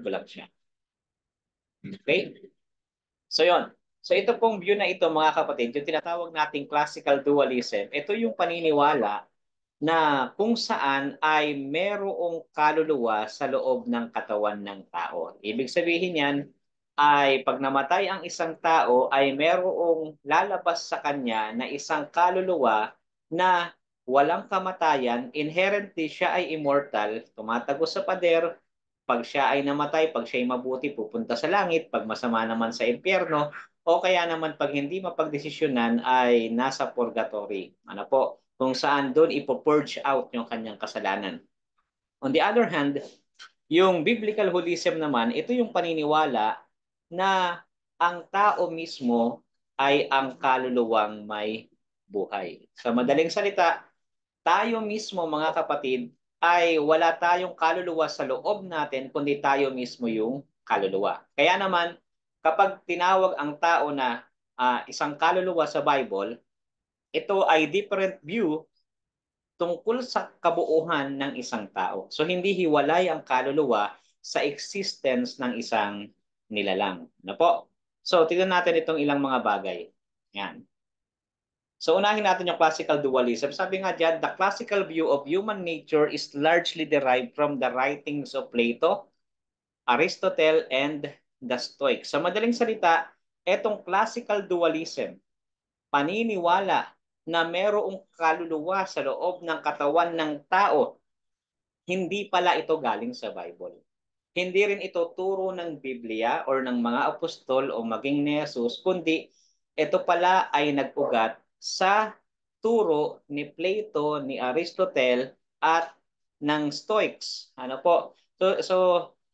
ko lang siya. Okay? So yon. So ito pong view na ito mga kapatid, yung tinatawag nating classical dualism, ito yung paniniwala na kung saan ay merong kaluluwa sa loob ng katawan ng tao. Ibig sabihin yan ay pag namatay ang isang tao ay merong lalabas sa kanya na isang kaluluwa na walang kamatayan, inherently siya ay immortal, tumatagos sa pader, pag siya ay namatay, pag siya ay mabuti, pupunta sa langit, pag masama naman sa impyerno, o kaya naman pag hindi mapagdesisyonan ay nasa purgatory. Ano po? Kung saan doon ipo-purge out yung kanyang kasalanan. On the other hand, yung biblical holism naman, ito yung paniniwala na ang tao mismo ay ang kaluluwang may buhay. Sa madaling salita, tayo mismo mga kapatid ay wala tayong kaluluwa sa loob natin kundi tayo mismo yung kaluluwa. Kaya naman kapag tinawag ang tao na isang kaluluwa sa Bible, ito ay different view tungkol sa kabuuhan ng isang tao. So hindi hiwalay ang kaluluwa sa existence ng isang nilalang. Ano po? So tignan natin itong ilang mga bagay. Yan. So unahin natin yung classical dualism. Sabi nga dyan, the classical view of human nature is largely derived from the writings of Plato, Aristotle, and the Stoics. Sa madaling salita, etong classical dualism, paniniwala na merong kaluluwa sa loob ng katawan ng tao, hindi pala ito galing sa Bible. Hindi rin ito turo ng Biblia or ng mga apostol o maging ni Jesus, kundi ito pala ay nag-ugat sa turo ni Plato, ni Aristotle, at ng Stoics. Ano po?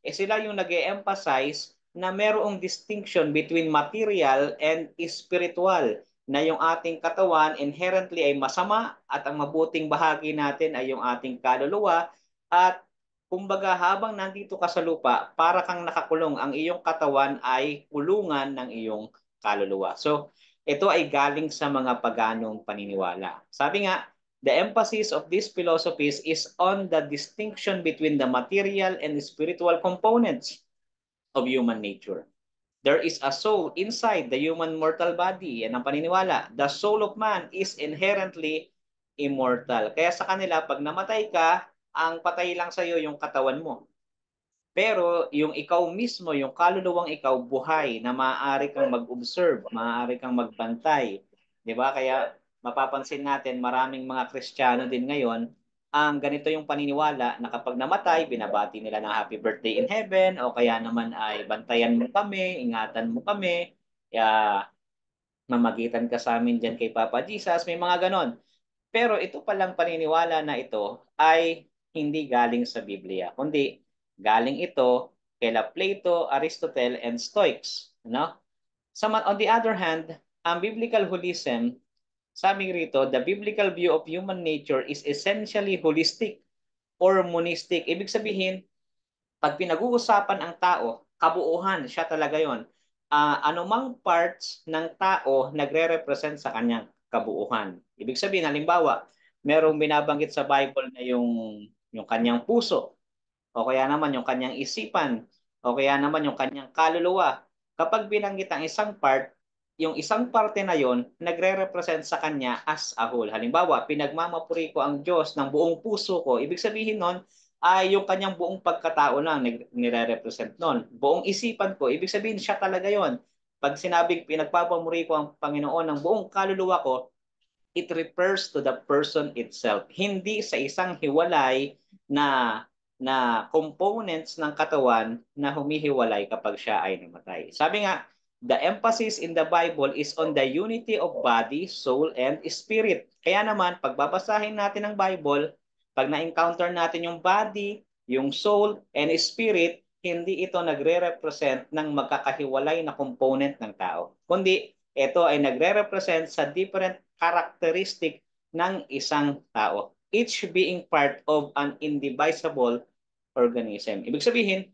Sila yung nag-e-emphasize na merong distinction between material and spiritual, na yung ating katawan inherently ay masama at ang mabuting bahagi natin ay yung ating kaluluwa, at kumbaga habang nandito ka sa lupa, para kang nakakulong, ang iyong katawan ay kulungan ng iyong kaluluwa. So ito ay galing sa mga paganong paniniwala. Sabi nga, the emphasis of these philosophies is on the distinction between the material and spiritual components of human nature. There is a soul inside the human mortal body. Yan ang paniniwala. The soul of man is inherently immortal. Kaya sa kanila, pag namatay ka, ang patay lang sa iyo yung katawan mo. Pero yung ikaw mismo, yung kaluluwang ikaw, buhay, na maaari kang mag-observe, maaari kang magbantay. Di ba? Kaya mapapansin natin, maraming mga Kristiyano din ngayon, ang ganito yung paniniwala na kapag namatay, binabati nila ng happy birthday in heaven, o kaya naman ay bantayan mo kami, ingatan mo kami, kaya mamagitan ka sa amin dyan kay Papa Jesus, may mga ganon. Pero ito palang paniniwala na ito ay hindi galing sa Biblia, kundi galing ito kila Plato, Aristotle, and Stoics. No? So, on the other hand, ang biblical holism, sabi rito, the biblical view of human nature is essentially holistic or monistic. Ibig sabihin, pag pinag-uusapan ang tao, kabuuhan, siya talaga yon. Anumang parts ng tao nagre-represent sa kanyang kabuuhan. Ibig sabihin, halimbawa, merong binabanggit sa Bible na yung kanyang puso, o kaya naman yung kanyang isipan, o kaya naman yung kanyang kaluluwa. Kapag binanggit ang isang part, yung isang parte na yon nagre-represent sa kanya as a whole. Halimbawa, pinagmamapuri ko ang Diyos ng buong puso ko. Ibig sabihin nun, ay yung kanyang buong pagkatao lang nire-represent nun. Buong isipan ko, ibig sabihin siya talaga yon. Pag sinabing pinagpapamuri ko ang Panginoon ng buong kaluluwa ko, it refers to the person itself. Hindi sa isang hiwalay na components ng katawan na humihiwalay kapag siya ay namatay. Sabi nga, the emphasis in the Bible is on the unity of body, soul, and spirit. Kaya naman, pagbabasahin natin ang Bible, pag na-encounter natin yung body, yung soul, and spirit, hindi ito nagre-represent ng magkakahiwalay na component ng tao. Kundi, ito ay nagre-represent sa different characteristic ng isang tao, each being part of an indivisible organism. Ibig sabihin,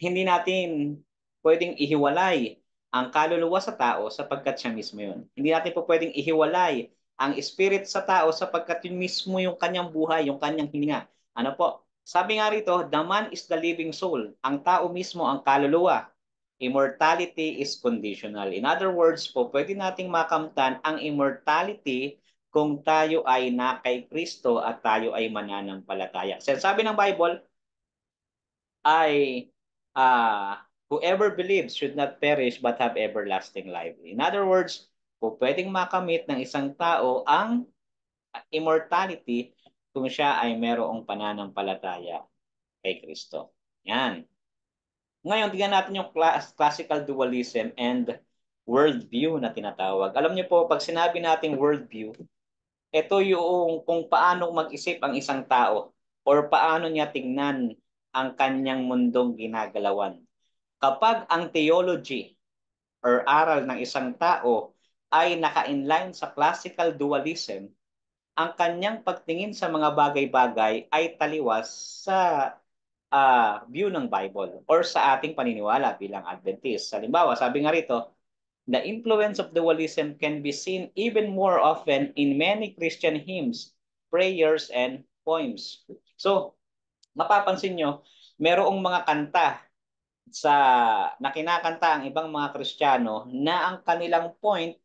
hindi natin pwedeng ihiwalay ang kaluluwa sa tao sapagkat siya mismo yun. Hindi natin po pwedeng ihiwalay ang spirit sa tao sapagkat yun mismo yung kanyang buhay, yung kanyang hininga. Ano po? Sabi nga rito, the man is the living soul. Ang tao mismo ang kaluluwa. Immortality is conditional. In other words po, pwede nating makamtan ang immortality kung tayo ay na kay Kristo at tayo ay mananampalataya. Sabi ng Bible ay whoever believes should not perish but have everlasting life. In other words, po pwedeng makamit ng isang tao ang immortality kung siya ay merong pananampalataya kay Kristo. Yan. Ngayon, tingnan natin yung classical dualism and worldview na tinatawag. Alam niyo po, pag sinabi nating worldview, ito yung kung paano mag-isip ang isang tao or paano niya tingnan ang kanyang mundong ginagalawan. Kapag ang theology or aral ng isang tao ay naka-inline sa classical dualism, ang kanyang pagtingin sa mga bagay-bagay ay taliwas sa view ng Bible or sa ating paniniwala bilang Adventist. Halimbawa, sabi nga rito, the influence of dualism can be seen even more often in many Christian hymns, prayers, and poems. So, mapapansin nyo, merong mga kanta sa na kinakanta ang ibang mga Kristiyano na ang kanilang point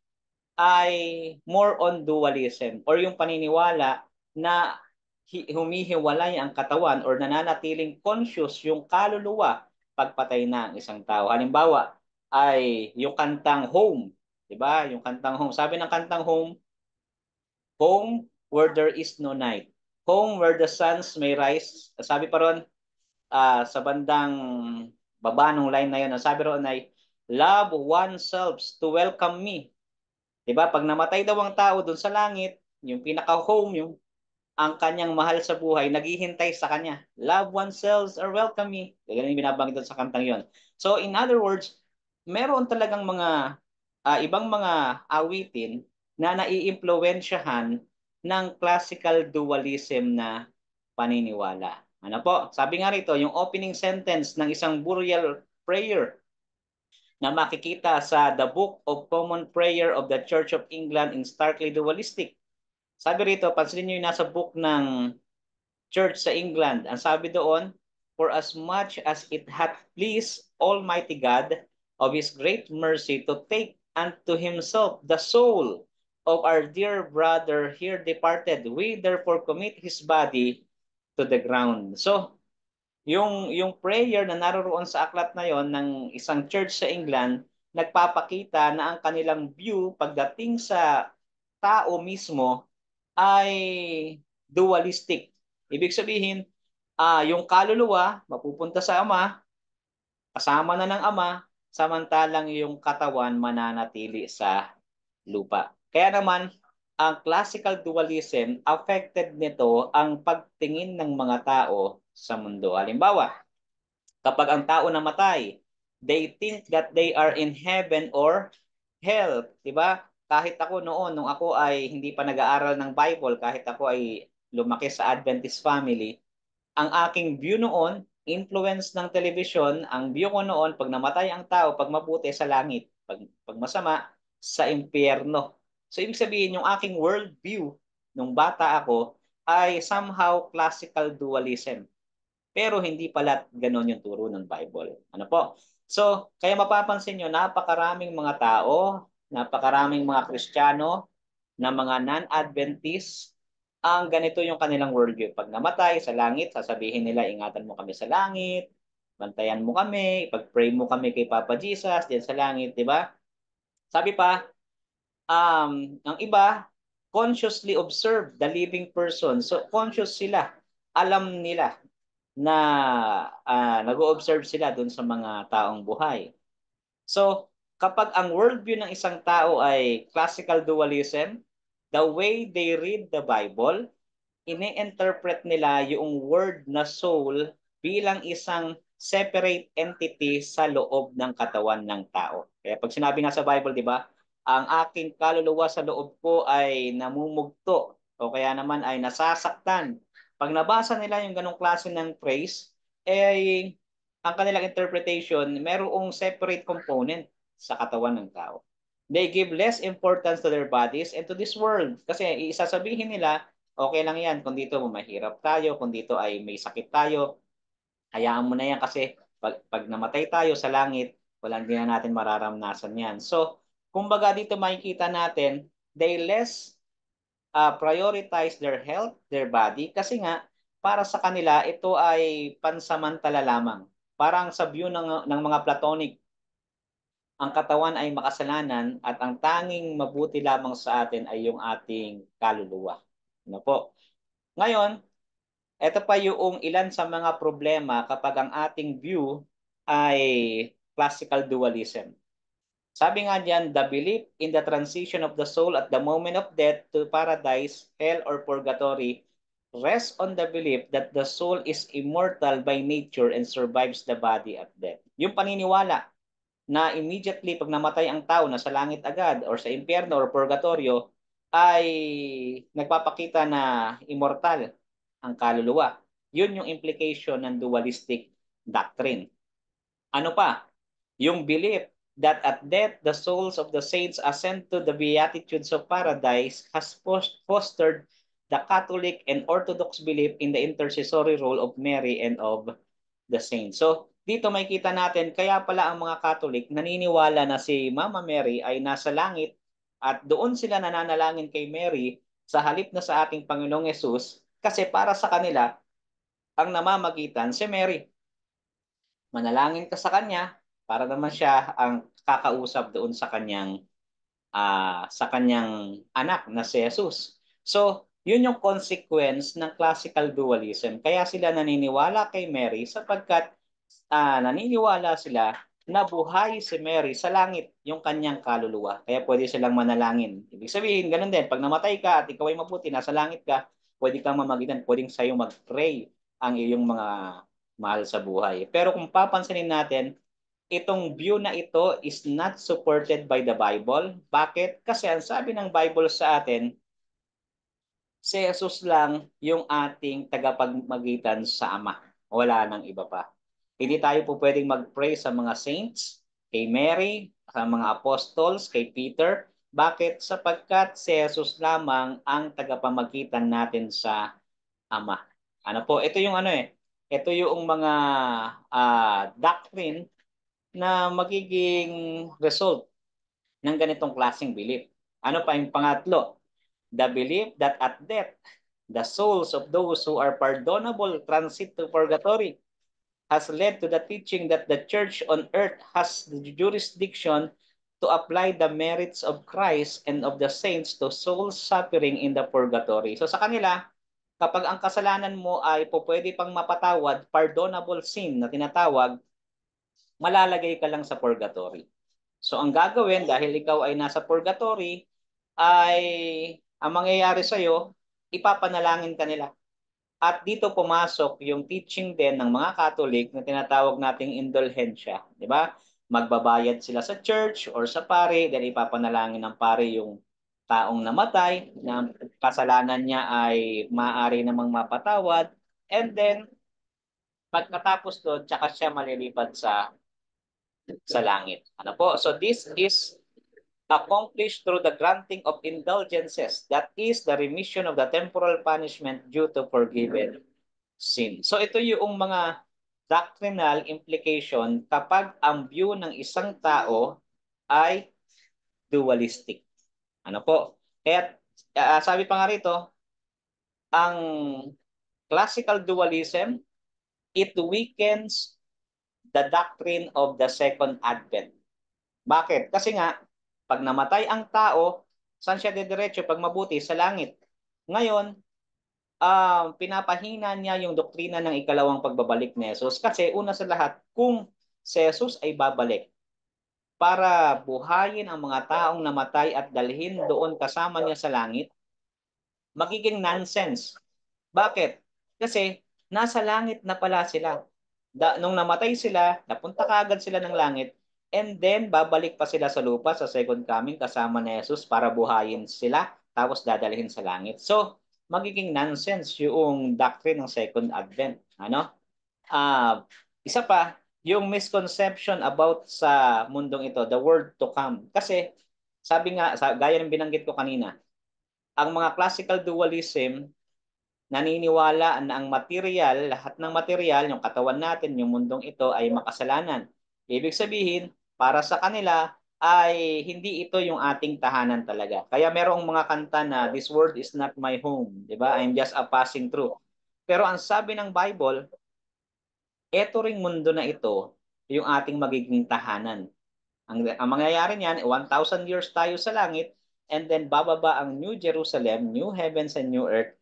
ay more on dualism or yung paniniwala na humihiwalay ang katawan or nananatiling conscious yung kaluluwa pagpatay na ang isang tao. Halimbawa, ay yung kantang Home, 'di ba? Yung kantang Home. Sabi ng kantang Home, Home where there is no night. Home where the suns may rise. Sabi pa ron, sa bandang baba ng line na yun, ang sabi ron ay, love oneself to welcome me. 'Di ba? Pag namatay daw ang tao doon sa langit, yung pinaka-home, yung ang kanyang mahal sa buhay, naghihintay sa kanya. Love oneself or welcome me. Ganyan yung binabanggit doon sa kantang yon. So, in other words, meron talagang mga ibang mga awitin na naiimpluwensyahan ng classical dualism na paniniwala. Ano po? Sabi nga rito, yung opening sentence ng isang burial prayer na makikita sa The Book of Common Prayer of the Church of England in Starkly Dualistic. Sabi rito, pansinin niyo yung nasa book ng Church sa England. Ang sabi doon, for as much as it hath pleased Almighty God of His great mercy to take unto Himself the soul of our dear brother here departed, we therefore commit His body to the ground. So, yung prayer na naroroon sa aklat na yon ng isang church sa England, nagpapakita na ang kanilang view pagdating sa tao mismo ay dualistic. Ibig sabihin, yung kaluluwa mapupunta sa Ama, kasama na ng Ama, samantalang yung katawan mananatili sa lupa. Kaya naman, ang classical dualism, affected nito ang pagtingin ng mga tao sa mundo. Halimbawa, kapag ang tao namatay, they think that they are in heaven or hell. Diba? Kahit ako noon, nung ako ay hindi pa nag-aaral ng Bible, kahit ako ay lumaki sa Adventist family, ang aking view noon, influence ng television, ang view ko noon, pag namatay ang tao, pag mabuti sa langit, pag masama, sa impyerno. So, ibig sabihin, yung aking world view nung bata ako ay somehow classical dualism. Pero hindi pala ganoon yung turo ng Bible. Ano po? So, kaya mapapansin nyo, napakaraming mga tao, napakaraming mga Kristiyano, na mga non-Adventist, ang ganito yung kanilang worldview. Pag namatay sa langit, sasabihin nila, ingatan mo kami sa langit, bantayan mo kami, ipag-pray mo kami kay Papa Jesus, diyan sa langit, di ba? Sabi pa, ang iba, consciously observe the living person. So, conscious sila. Alam nila na nag-o-observe sila dun sa mga taong buhay. So, kapag ang worldview ng isang tao ay classical dualism, the way they read the Bible, ini-interpret nila yung word na soul bilang isang separate entity sa loob ng katawan ng tao. Kaya pag sinabi nga sa Bible, di ba, ang aking kaluluwa sa loob ko ay namumugto o kaya naman ay nasasaktan. Pag nabasa nila yung ganong klase ng phrase, eh, ang kanilang interpretation, merong separate component sa katawan ng tao. They give less importance to their bodies and to this world. Kasi isasabihin nila, Okay lang yan kung dito mahirap tayo, kung dito ay may sakit tayo, hayaan mo na yan kasi pag namatay tayo sa langit, walang din na natin mararamnasan yan. So, kumbaga dito makikita natin, they less prioritize their health, their body, kasi nga, para sa kanila, ito ay pansamantala lamang. Parang sa view ng mga Platonic, ang katawan ay makasalanan at ang tanging mabuti lamang sa atin ay yung ating kaluluwa. Ano po? Ngayon, ito pa yung ilan sa mga problema kapag ang ating view ay classical dualism. Sabi nga diyan, the belief in the transition of the soul at the moment of death to paradise, hell, or purgatory rests on the belief that the soul is immortal by nature and survives the body at death. Yung paniniwala na immediately pag namatay ang tao na sa langit agad or sa impyerno or purgatorio ay nagpapakita na immortal ang kaluluwa. Yun yung implication ng dualistic doctrine. Ano pa? Yung belief that at death the souls of the saints ascend to the beatitudes of paradise has fostered the Catholic and Orthodox belief in the intercessory role of Mary and of the saints. So, dito may kita natin, kaya pala ang mga Catholic naniniwala na si Mama Mary ay nasa langit at doon sila nananalangin kay Mary sa halip na sa ating Panginoong Yesus kasi para sa kanila, ang namamagitan si Mary. Manalangin ka sa kanya para naman siya ang kakausap doon sa kanyang anak na si Jesus. So, yun yung consequence ng classical dualism. Kaya sila naniniwala kay Mary sapagkat naniniwala sila na buhay si Mary sa langit yung kanyang kaluluwa. Kaya pwede silang manalangin. Ibig sabihin, ganun din. Pag namatay ka at ikaw ay mabuti, nasa langit ka, pwede kang mamagitan, pwedeng sa'yo mag-pray ang iyong mga mahal sa buhay. Pero kung papansinin natin, itong view na ito is not supported by the Bible. Bakit? Kasi ang sabi ng Bible sa atin, si Jesus lang yung ating tagapagmagitan sa Ama. Wala nang iba pa. Hindi tayo po pwedeng mag-pray sa mga saints, kay Mary, sa mga apostles, kay Peter. Bakit? Sapagkat si Jesus lamang ang tagapamagitan natin sa Ama. Ano po? Ito yung ano eh. Ito yung mga doctrine na magiging result ng ganitong klaseng belief. Ano pa yung pangatlo? The belief that at death, the souls of those who are pardonable transit to purgatory has led to the teaching that the church on earth has the jurisdiction to apply the merits of Christ and of the saints to souls suffering in the purgatory. So sa kanila, kapag ang kasalanan mo ay pwede pang mapatawad, pardonable sin na tinatawag, malalagay ka lang sa purgatory. So ang gagawin dahil ikaw ay nasa purgatory ay ang mangyayari sa iyo, ipapanalangin ka nila. At dito pumasok yung teaching din ng mga Catholic na tinatawag nating indulhensya, di ba? Magbabayad sila sa church or sa pare, then ipapanalangin ng pare yung taong namatay, na kasalanan niya ay maaari namang mapatawad, and then pagkatapos doon, tsaka siya malilipad sa langit. Ano po? So this is accomplished through the granting of indulgences, that is the remission of the temporal punishment due to forgiven sin. So ito yung mga doctrinal implication kapag ang view ng isang tao ay dualistic. Ano po? Kaya sabi pa nga rito, ang classical dualism, it weakens the doctrine of the second advent. Bakit? Kasi nga, pag namatay ang tao, saan siya didiretso? Pag mabuti, sa langit. Ngayon, pinapahina niya yung doktrina ng ikalawang pagbabalik ni Jesus kasi una sa lahat, kung si Jesus ay babalik para buhayin ang mga taong namatay at dalhin doon kasama niya sa langit, magiging nonsense. Bakit? Kasi nasa langit na pala sila. Nung namatay sila, napunta kaagad sila ng langit, and then babalik pa sila sa lupa sa second coming kasama ni Jesus para buhayin sila, tapos dadalhin sa langit. So, magiging nonsense yung doctrine ng second advent. Ano? Isa pa, yung misconception about sa mundong ito, the world to come. Kasi, sabi nga, gaya ng binanggit ko kanina, ang mga classical dualism naniniwala na ang material, lahat ng material, yung katawan natin, yung mundong ito ay makasalanan. Ibig sabihin, para sa kanila ay hindi ito yung ating tahanan talaga. Kaya merong mga kanta na this world is not my home, 'di ba? I'm just a passing through. Pero ang sabi ng Bible, eto ring mundo na ito yung ating magiging tahanan. Ang mangyayari niyan, 1,000 years tayo sa langit and then bababa ang New Jerusalem, New Heavens and New Earth,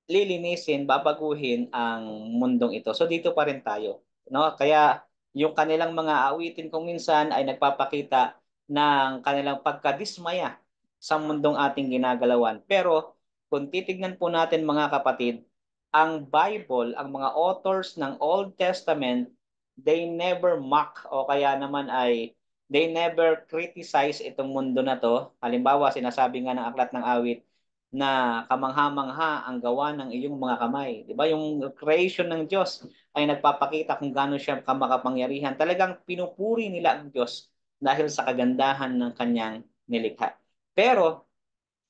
lilinisin, babaguhin ang mundong ito. So dito pa rin tayo, no? Kaya yung kanilang mga awitin kung minsan ay nagpapakita ng kanilang pagkadismaya sa mundong ating ginagalawan. Pero kung titignan po natin mga kapatid, ang Bible, ang mga authors ng Old Testament, they never mock o kaya naman ay they never criticize itong mundo na to. Halimbawa, sinasabi nga ng Aklat ng Awit, na kamangha-mangha ang gawa ng iyong mga kamay. 'Di ba? Yung creation ng Diyos ay nagpapakita kung gaano siya kamakapangyarihan. Talagang pinupuri nila ang Diyos dahil sa kagandahan ng kanyang nilikha. Pero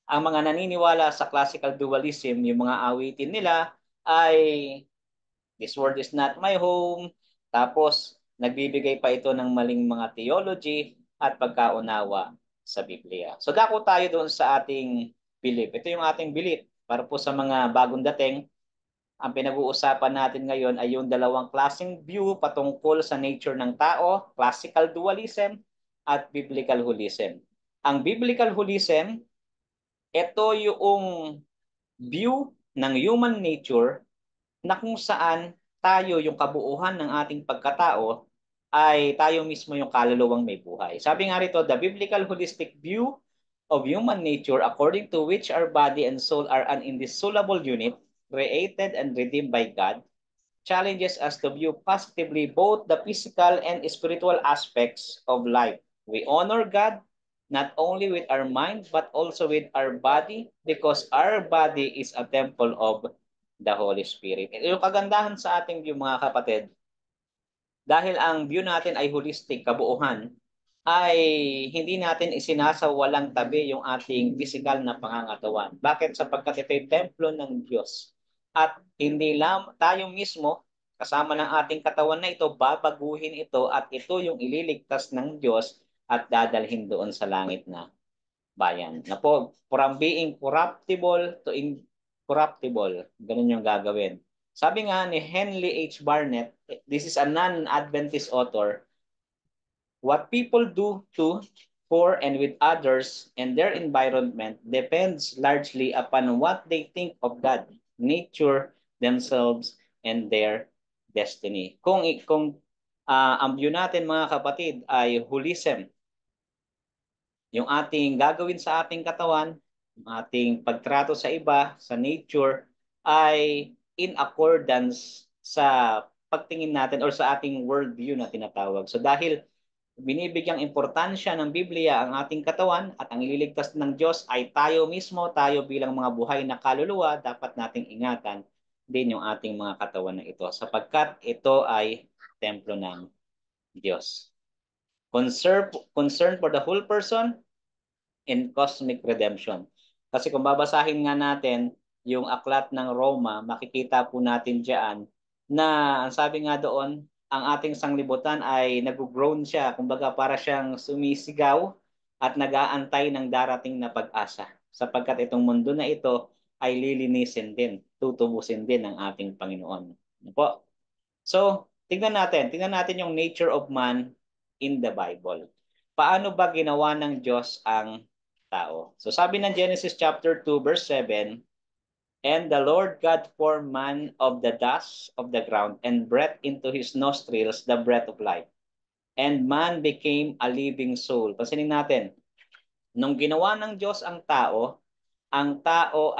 ang mga naniniwala sa classical dualism, yung mga awitin nila ay this world is not my home. Tapos nagbibigay pa ito ng maling mga theology at pagkaunawa sa Biblia. So dako tayo doon sa ating belief. Ito yung ating belief. Para po sa mga bagong dating, ang pinag-uusapan natin ngayon ay yung dalawang klaseng view patungkol sa nature ng tao, classical dualism at biblical holism. Ang biblical holism, ito yung view ng human nature na kung saan tayo, yung kabuuhan ng ating pagkatao, ay tayo mismo yung kaluluwang may buhay. Sabi nga rito, the biblical holistic view of human nature according to which our body and soul are an indissoluble unit, created and redeemed by God, challenges us to view positively both the physical and spiritual aspects of life. We honor God not only with our mind but also with our body because our body is a temple of the Holy Spirit. Yung kagandahan sa ating view mga kapatid, dahil ang view natin ay holistic, kabuuhan, ay hindi natin isinasawalang tabi yung ating physical na pangangatawan. Bakit? Sapagkat ito'y templo ng Diyos. At hindi lang tayo mismo, kasama ng ating katawan na ito, babaguhin ito at ito yung ililigtas ng Diyos at dadalhin doon sa langit na bayan. Na po, from being corruptible to incorruptible. Ganun yung gagawin. Sabi nga ni Henry H. Barnett, this is a non-Adventist author, what people do to, for, and with others and their environment depends largely upon what they think of God, nature, themselves, and their destiny. Kung ang view natin mga kapatid ay holism, yung ating gagawin sa ating katawan, yung ating pagtrato sa iba, sa nature, ay in accordance sa pagtingin natin or sa ating worldview na tinatawag. So dahil binibigyang importansya ng Biblia ang ating katawan at ang ililigtas ng Diyos ay tayo mismo, tayo bilang mga buhay na kaluluwa, dapat nating ingatan din yung ating mga katawan na ito sapagkat ito ay templo ng Diyos. Concern for the whole person in cosmic redemption. Kasi kung babasahin nga natin yung aklat ng Roma, makikita po natin diyan na ang sabi nga doon, ang ating sanglibutan ay nag-groan siya, kumbaga para siyang sumisigaw at nag-aantay ng darating na pag-asa. Sapagkat itong mundo na ito ay lilinisin din, tutubusin din ng ating Panginoon. Ano po? So, tingnan natin yung nature of man in the Bible. Paano ba ginawa ng Diyos ang tao? So sabi ng Genesis chapter 2 verse 7, and the Lord God formed man of the dust of the ground and breathed into his nostrils the breath of life. And man became a living soul. Pansinin natin, nung ginawa ng Diyos ang tao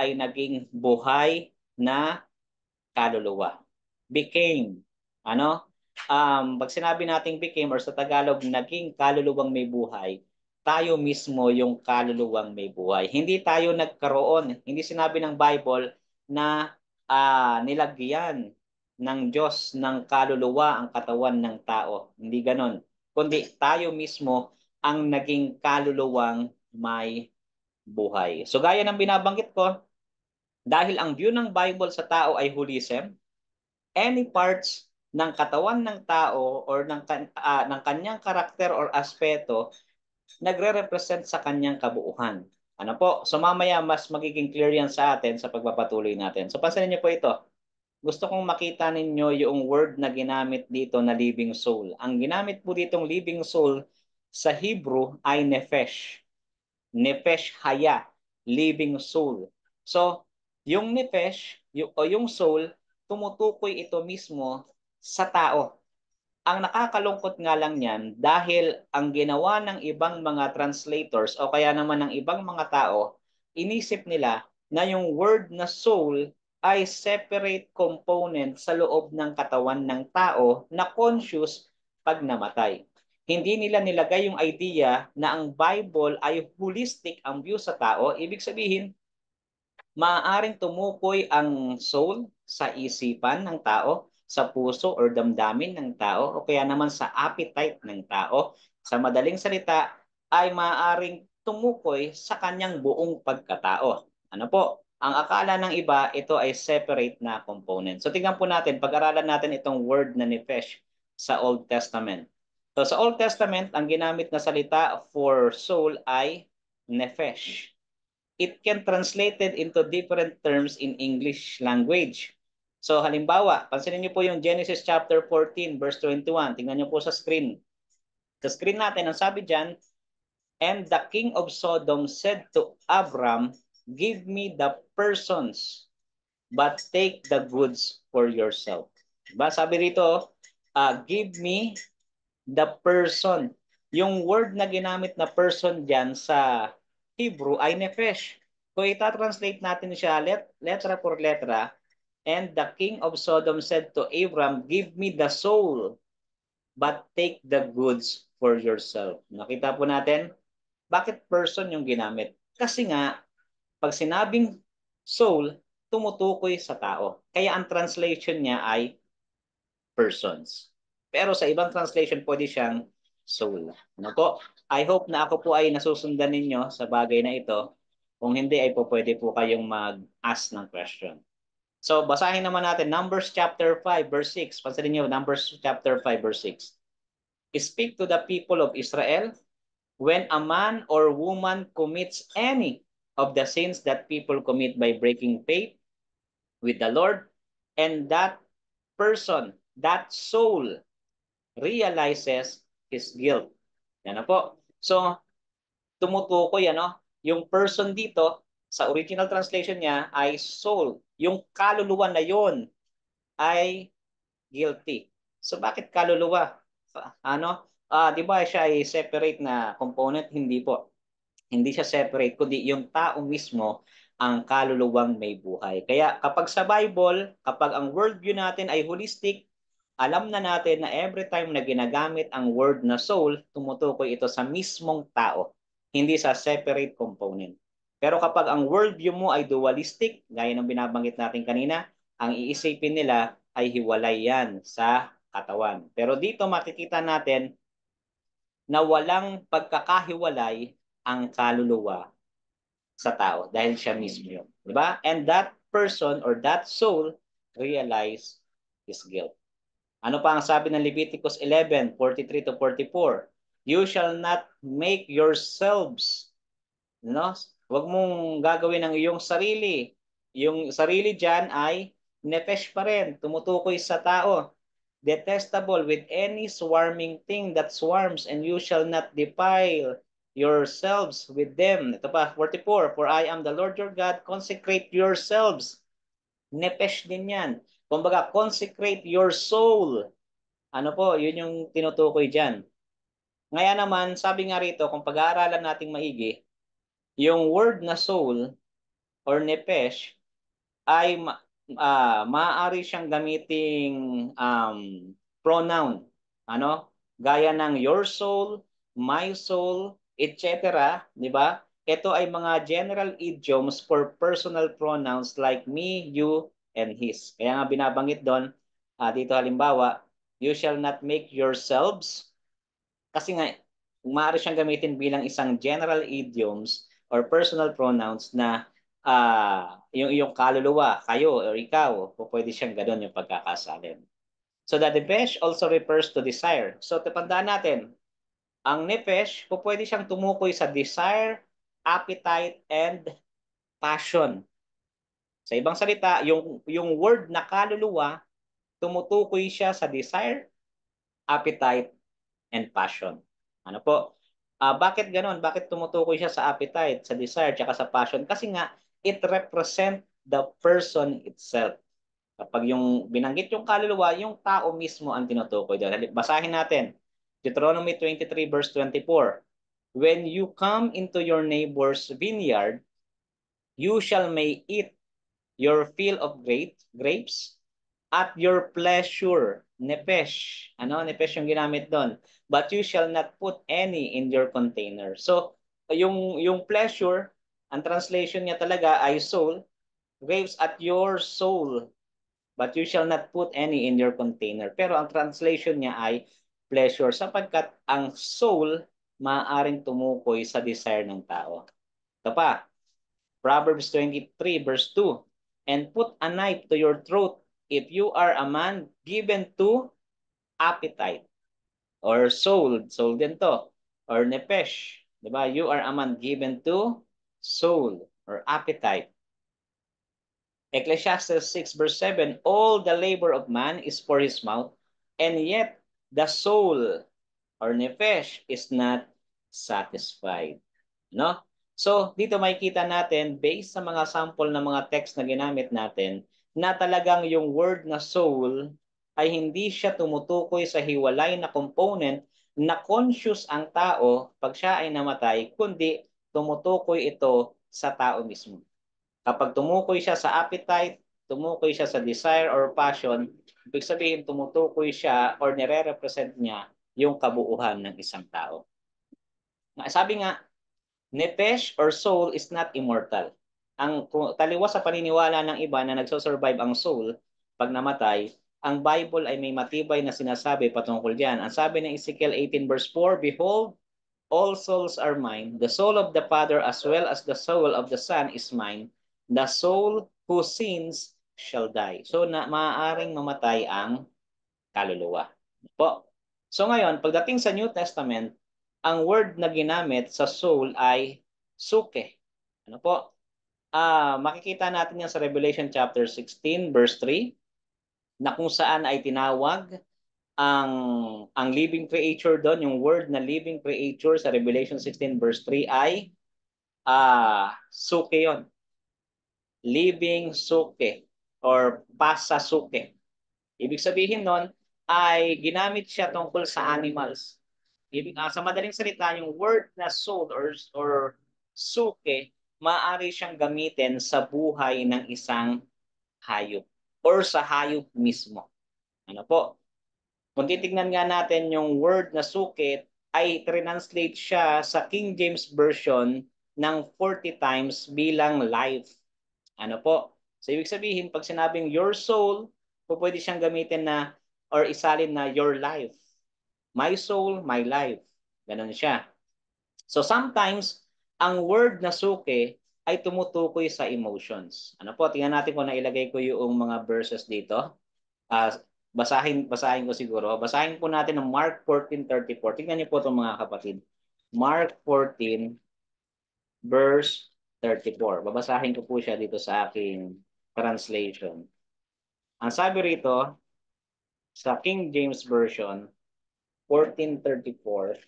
ay naging buhay na kaluluwa. Became. Ano? Pag sinabi nating became or sa Tagalog, naging kaluluwang may buhay, tayo mismo yung kaluluwang may buhay. Hindi tayo nagkaroon. Hindi sinabi ng Bible na nilagyan ng Diyos ng kaluluwa ang katawan ng tao. Hindi ganon. Kundi tayo mismo ang naging kaluluwang may buhay. So gaya ng binabanggit ko, Dahil ang view ng Bible sa tao ay holism, any parts ng katawan ng tao or ng kanyang karakter or aspeto nagre-represent sa kanyang kabuuhan. Ano po? So mamaya mas magiging clear yan sa atin sa pagpapatuloy natin. So pansinin niyo po ito. Gusto kong makita ninyo yung word na ginamit dito na living soul. Ang ginamit po ditong living soul sa Hebrew ay nephesh. Nephesh haya, living soul. So, yung nephesh, yung soul, tumutukoy ito mismo sa tao. Ang nakakalungkot nga lang niyan dahil ang ginawa ng ibang mga translators o kaya naman ng ibang mga tao, inisip nila na yung word na soul ay separate component sa loob ng katawan ng tao na conscious pag namatay. Hindi nila nilagay yung idea na ang Bible ay holistic ang view sa tao. Ibig sabihin, maaaring tumukoy ang soul sa isipan ng tao, sa puso or damdamin ng tao, o kaya naman sa appetite ng tao. Sa madaling salita, ay maaaring tumukoy sa kanyang buong pagkatao. Ano po? Ang akala ng iba, ito ay separate na component. So tingnan po natin, pag-aralan natin itong word na nephesh sa Old Testament. So sa Old Testament, ang ginamit na salita for soul ay nephesh. It can translated into different terms in English language. So halimbawa, pansinin niyo po yung Genesis chapter 14 verse 21. Tingnan niyo po sa screen. Sa screen natin, ang sabi diyan, and the king of Sodom said to Abram, give me the persons, but take the goods for yourself. Diba? Sabi rito, give me the person. Yung word na ginamit na person diyan sa Hebrew ay nephesh. Kung ita-translate natin siya letra por letra, and the king of Sodom said to Abram, give me the soul, but take the goods for yourself. Nakita po natin, bakit person yung ginamit? Kasi nga, pag sinabing soul, tumutukoy sa tao. Kaya ang translation niya ay persons. Pero sa ibang translation, pwede siyang soul. Ano po? I hope na ako po ay nasusundan ninyo sa bagay na ito. Kung hindi, ay po pwede po kayong mag-ask ng question. So, basahin naman natin Numbers chapter 5 verse 6. Pansinin niyo, Numbers chapter 5 verse 6. Speak to the people of Israel when a man or woman commits any of the sins that people commit by breaking faith with the Lord, and that person, that soul, realizes his guilt. Yan na po. So, tumutukoy yung person dito, sa original translation niya ay soul. Yung kaluluwa na yon ay guilty. So, bakit kaluluwa? Di ba siya ay separate na component? Hindi po. Hindi siya separate, kundi yung tao mismo ang kaluluwang may buhay. Kaya kapag sa Bible, kapag ang worldview natin ay holistic, alam na natin na every time na ginagamit ang word na soul, tumutukoy ito sa mismong tao, hindi sa separate component. Pero kapag ang worldview mo ay dualistic, gaya ng binabanggit natin kanina, ang iisipin nila ay hiwalay yan sa katawan. Pero dito makikita natin na walang pagkakahiwalay ang kaluluwa sa tao dahil siya mismo yun. Di ba? And that person or that soul realize his guilt. Ano pa ang sabi ng Leviticus 11:43 to 44? You shall not make yourselves, no? Huwag mong gagawin ang iyong sarili. Yung sarili diyan ay nephesh pa rin, tumutukoy sa tao. Detestable with any swarming thing that swarms, and you shall not defile yourselves with them. Ito pa, 44, for I am the Lord your God, consecrate yourselves. Nephesh din yan. Kumbaga, consecrate your soul. Ano po, yun yung tinutukoy dyan. Ngayon naman, sabi nga rito, kung pag-aaralan nating maigi, yung word na soul or nephesh ay maaari siyang gamiting pronoun. Ano? Gaya ng your soul, my soul, etc. Di ba? Ito ay mga general idioms for personal pronouns like me, you, and his. Kaya nga binabanggit doon, dito halimbawa, you shall not make yourselves. Kasi nga, maaari siyang gamitin bilang isang general idioms or personal pronouns na yung iyong kaluluwa, kayo or ikaw, pwede siyang ganun yung pagkakasalin. So the nefesh also refers to desire. So tandaan natin, ang nefesh, pwede siyang tumukoy sa desire, appetite, and passion. Sa ibang salita, yung word na kaluluwa, tumutukoy siya sa desire, appetite, and passion. Ano po? Bakit ganon? Bakit tumutukoy siya sa appetite, sa desire, tsaka sa passion? Kasi nga, it represent the person itself. Kapag yung binanggit yung kaluluwa, yung tao mismo ang tinutukoy doon. Basahin natin. Deuteronomy 23 verse 24. When you come into your neighbor's vineyard, you shall may eat your fill of grapes at your pleasure. Nepesh. Ano? Nepesh yung ginamit doon. But you shall not put any in your container. So, yung pleasure, ang translation niya talaga ay soul. Grapes at your soul. But you shall not put any in your container. Pero ang translation niya ay pleasure sapagkat ang soul maaaring tumukoy sa desire ng tao. Ito pa, Proverbs 23 verse 2. And put a knife to your throat if you are a man given to appetite or soul. Soul din to. Or nepesh. Diba? You are a man given to soul or appetite. Ecclesiastes 6 verse 7, all the labor of man is for his mouth, and yet the soul or nefesh is not satisfied. No? So, dito makikita natin, based sa mga sample ng mga text na ginamit natin, na talagang yung word na soul ay hindi siya tumutukoy sa hiwalay na component na conscious ang tao pag siya ay namatay, kundi tumutukoy ito sa tao mismo. Kapag tumukoy siya sa appetite, tumukoy siya sa desire or passion, ibig sabihin tumutukoy siya or nire-represent niya yung kabuuhan ng isang tao. Sabi nga, nefesh or soul is not immortal. Ang taliwas sa paniniwala ng iba na nagsosurvive ang soul pag namatay, ang Bible ay may matibay na sinasabi patungkol diyan. Ang sabi ng Ezekiel 18 verse 4, behold, all souls are mine. The soul of the Father as well as the soul of the Son is mine. The soul who sins shall die. So maaaring mamatay ang kaluluwa. Po. So ngayon, pagdating sa New Testament, ang word na ginamit sa soul ay suke. Ano po? Makikita natin yan sa Revelation chapter 16 verse 3 na kung saan ay tinawag ang living creature doon, yung word na living creature sa Revelation 16 verse 3 ay suke yon. Living suke or pasasuke. Ibig sabihin nun ay ginamit siya tungkol sa animals. Sa madaling salita, yung word na soul or suke, maaari siyang gamitin sa buhay ng isang hayop or sa hayop mismo. Ano po? Kung titignan nga natin yung word na suke, ay translate siya sa King James Version ng 40 times bilang life. Ano po? So ibig sabihin, pag sinabing your soul, pwede siyang gamitin na or isalin na your life. My soul, my life. Ganun siya. So sometimes, ang word na suke ay tumutukoy sa emotions. Ano po? Tingnan natin kung nailagay ko yung mga verses dito. Uh, basahin ko siguro. Basahin po natin ng Mark 14:34. Tingnan niyo po itong mga kapatid. Mark 14 verse 34. Babasahin ko po siya dito sa aking translation. Ang sabi rito sa King James Version 14:34,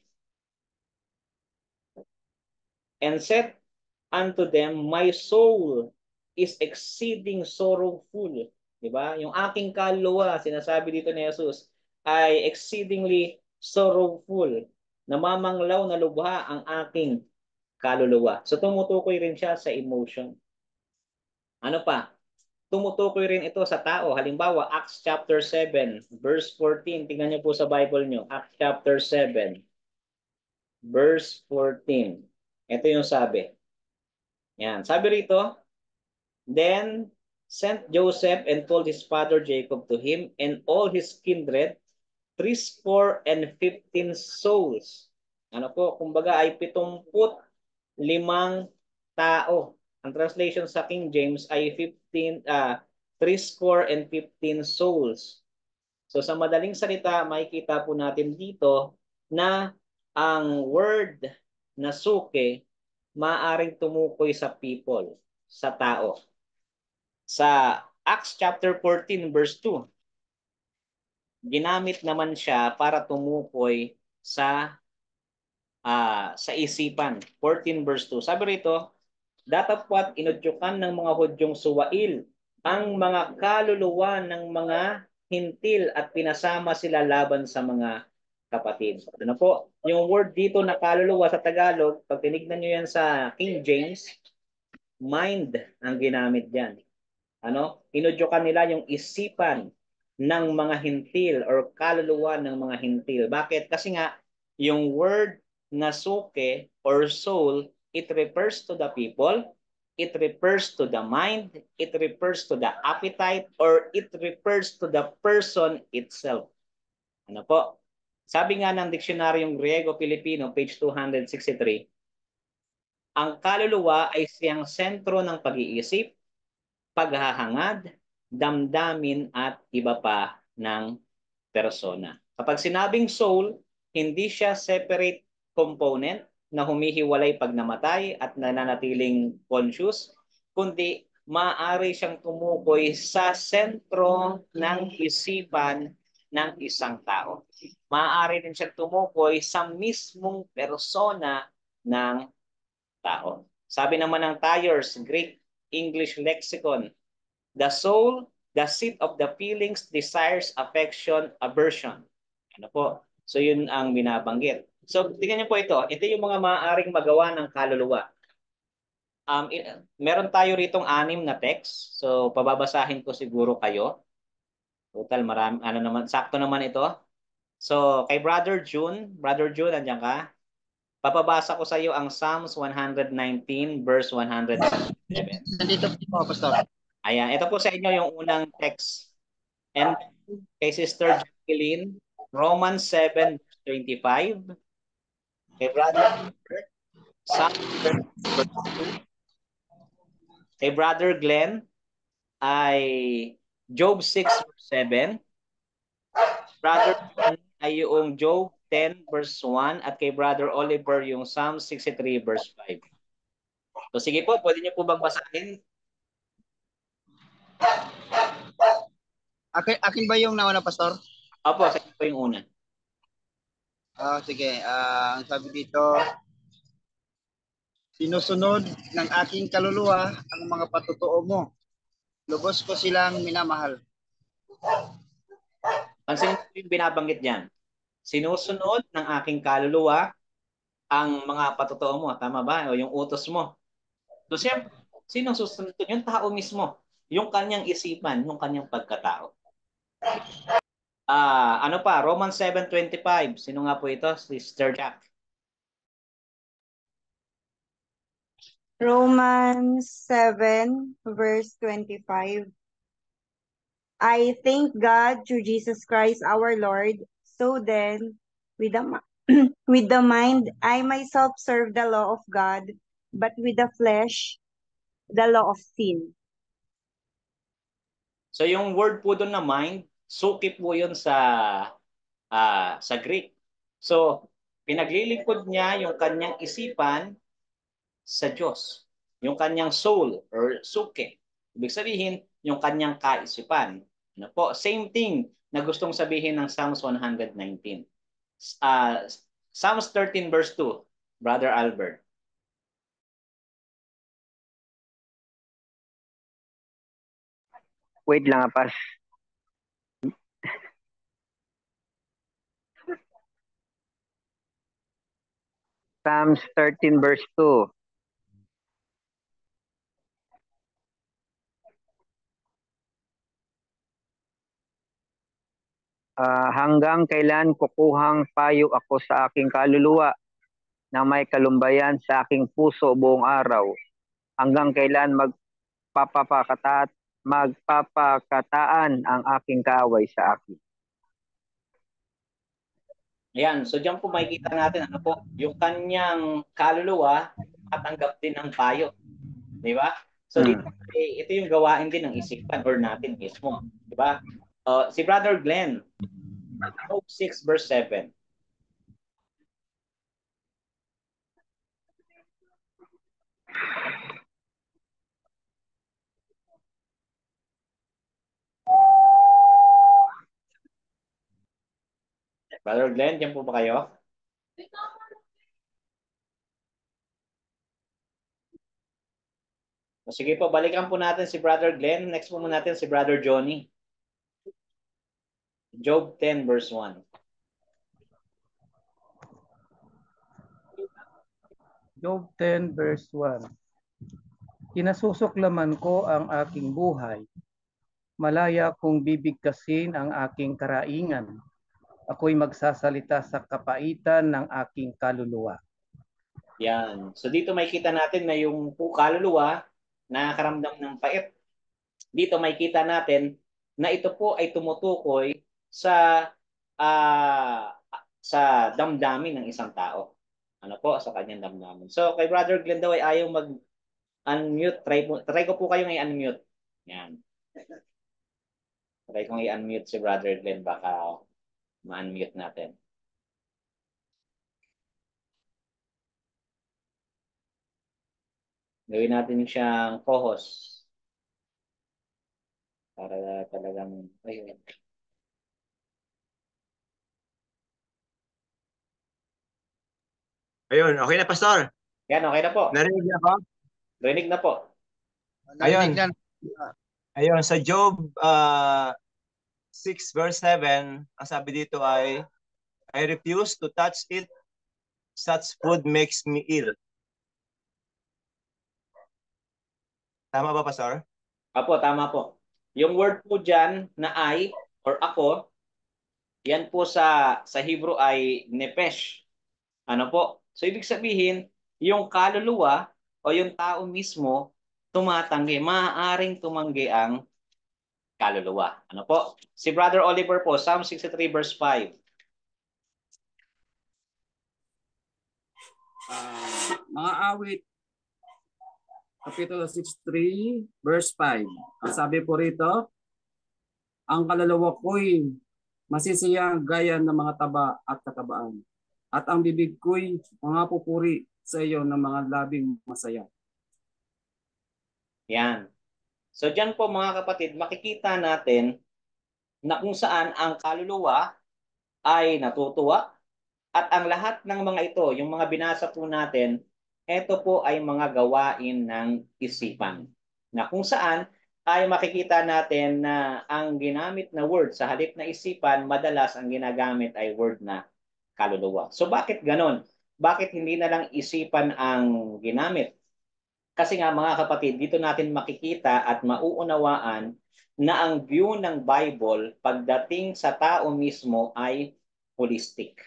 and said unto them, my soul is exceeding sorrowful. Diba? Yung aking kaluluwa, sinasabi dito ni Jesus, ay exceedingly sorrowful. Namamanglaw na lubha ang aking kaluluwa. So tumutukoy rin siya sa emotion. Ano pa? Tumutukoy rin ito sa tao. Halimbawa, Acts chapter 7, verse 14. Tingnan niyo po sa Bible niyo. Acts chapter 7, verse 14. Ito yung sabi. Yan. Sabi rito, then sent Joseph and told his father Jacob to him and all his kindred, 315 souls. Ano po? Kumbaga ay 75 tao Ang translation sa King James ay 15 souls. So sa madaling salita, makikita po natin dito na ang word na suke maaring tumukoy sa people, sa tao. Sa Acts chapter 14 verse 2, ginamit naman siya para tumukoy sa isipan. 14 verse 2. Sabi rito, datapwat inudyukan ng mga Hudyong suwail ang mga kaluluwa ng mga hintil at pinasama sila laban sa mga kapatid. Ano po? Yung word dito na kaluluwa sa Tagalog, pag tinignan nyo yan sa King James, mind ang ginamit diyan. Ano? Inudyukan nila yung isipan ng mga hintil or kaluluwa ng mga hintil. Bakit? Kasi nga, yung word na suke or soul, it refers to the people, it refers to the mind, it refers to the appetite, or it refers to the person itself. Ano po? Sabi nga ng Diksionaryong Griego-Pilipino, page 263, ang kaluluwa ay siyang sentro ng pag-iisip, paghahangad, damdamin at iba pa ng persona. Kapag sinabing soul, hindi siya separate component na humihiwalay pag namatay at nananatiling conscious, kundi maaari siyang tumukoy sa sentro ng isipan ng isang tao. Maaari din siyang tumukoy sa mismong persona ng tao. Sabi naman ng Tyers, Greek English Lexicon, the soul, the seat of the feelings, desires, affection, aversion. Ano po? So yun ang binabanggit. So tingnan niyo po ito. Ito yung mga maaaring magawa ng kaluluwa. Meron tayo ritong 6 na text. So pababasahin ko siguro kayo. Total marami ano naman sakto naman ito. So kay Brother June nandiyan ka? Papabasa ko sa iyo ang Psalms 119 verse 107. Nandito po, Pastor. Ayan, ito po sa inyo yung unang text. And kay Sister Jacqueline, Romans 7:25. Kay Brother Albert, Psalm 13 verse 2. Kay Brother Glenn ay Job 6 verse 7. Brother John ay yung Job 10 verse 1 at kay Brother Oliver yung Psalm 63 verse 5. So sige po, pwede niyo po bang basahin? Akin ba yung nauna, Pastor? Opo, sa inyo po yung una. Sige. Ang sabi dito, sinusunod ng aking kaluluwa ang mga patutuo mo. Lubos ko silang minamahal. Pansinin niyo yung binabanggit diyan. Sinusunod ng aking kaluluwa ang mga patutuo mo. Tama ba? O yung utos mo. So, siyempre, sinong susunod? Yung tao mismo. Yung kanyang isipan, yung kanyang pagkatao. Ano pa? Romans 7:25. Sino nga po ito? Sister Jack. Romans 7, verse 25. I thank God through Jesus Christ our Lord. So then, with the, with the mind, I myself serve the law of God, but with the flesh, the law of sin. So, yung word po doon na mind, suki po yun sa Greek. So, pinaglilingkod niya yung kanyang isipan sa Diyos. Yung kanyang soul or suke. Ibig sabihin, yung kanyang kaisipan. Ano po? Same thing na gustong sabihin ng Psalms 119. Psalms 13 verse 2, Brother Albert. Wait lang, Pas. Psalms 13 verse 2. Hanggang kailan kukuhang payo ako sa aking kaluluwa na may kalumbayan sa aking puso buong araw? Hanggang kailan magpapakataan ang aking kaaway sa akin? Ayan, so diyan po makikita natin ano po, yung kanyang kaluluwa matanggap din ng payo. Di ba? So dito, ito yung gawain din ng isipan or natin mismo. Di ba? Si Brother Glenn, Job 6 verse 7. Brother Glenn, diyan po ba kayo? Sige po, balikan po natin si Brother Glenn. Next po muna natin si Brother Johnny. Job 10 verse 1. Job 10 verse 1. Kinasusuklaman ko ang aking buhay. Malaya kong bibigkasin ang aking karaingan. Ako'y magsasalita sa kapaitan ng aking kaluluwa. Yan. So dito makikita natin na yung kaluluwa nakakaramdam ng pait. Dito makikita natin na ito po ay tumutukoy sa sa damdamin ng isang tao. Ano po? Sa kanyang damdamin. So kay Brother Glenn daw ay ayaw mag-unmute. Try ko po kayong i-unmute. Yan. Try kong i-unmute si Brother Glenn. Baka ma-unmute natin. Gawin natin siyang co-host. Para talagang... Ayun. Ayun, okay na, Pastor. Yan, okay na po. Narinig niya ako? Rinig na po. Ayun. Ayun, sa Job 6 verse 7, ang sabi dito ay, I refuse to touch it. Such food makes me ill. Tama ba, Pastor? Apo, tama po. Yung word po dyan na I or ako, yan po sa Hebrew ay nepesh. Ano po? So ibig sabihin, yung kaluluwa o yung tao mismo tumatanggi, maaaring tumanggi ang kaluluwa. Ano po? Si Brother Oliver po, Psalm 63 verse 5. Mga awit, Kapitulo 63, verse 5. Ang sabi po rito, ang kaluluwa ko'y masisiyang gaya ng mga taba at katabaan. At ang bibig ko'y mga pupuri sa iyo ng mga labing masaya. Yan. So dyan po mga kapatid, makikita natin na kung saan ang kaluluwa ay natutuwa at ang lahat ng mga ito, yung mga binasa po natin, ito po ay mga gawain ng isipan. Na kung saan ay makikita natin na ang ginamit na word sa halip na isipan, madalas ang ginagamit ay word na kaluluwa. So bakit ganon? Bakit hindi na lang isipan ang ginamit? Kasi nga mga kapatid, dito natin makikita at mauunawaan na ang view ng Bible pagdating sa tao mismo ay holistic.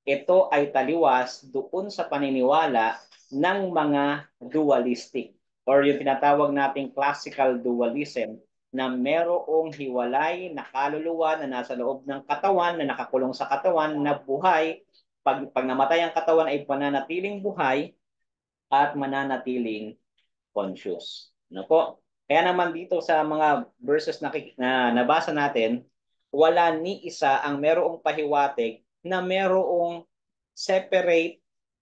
Ito ay taliwas doon sa paniniwala ng mga dualistic or yung tinatawag nating classical dualism na merong hiwalay na kaluluwa na nasa loob ng katawan, na nakakulong sa katawan, na buhay. Pag namatay ang katawan ay mananatiling buhay at mananatiling conscious. Ano po? Kaya naman dito sa mga verses na nabasa natin, wala ni isa ang merong pahiwatig na merong separate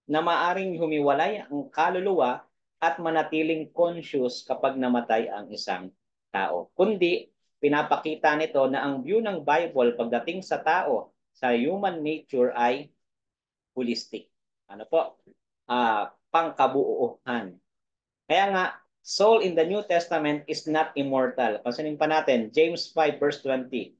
na maaring humiwalay ang kaluluwa at manatiling conscious kapag namatay ang isang tao. Kundi, pinapakita nito na ang view ng Bible pagdating sa tao, sa human nature ay holistic. Ano po? Pangkabuuhan. Kaya nga, soul in the New Testament is not immortal. Pansinin pa natin, James 5 verse 20.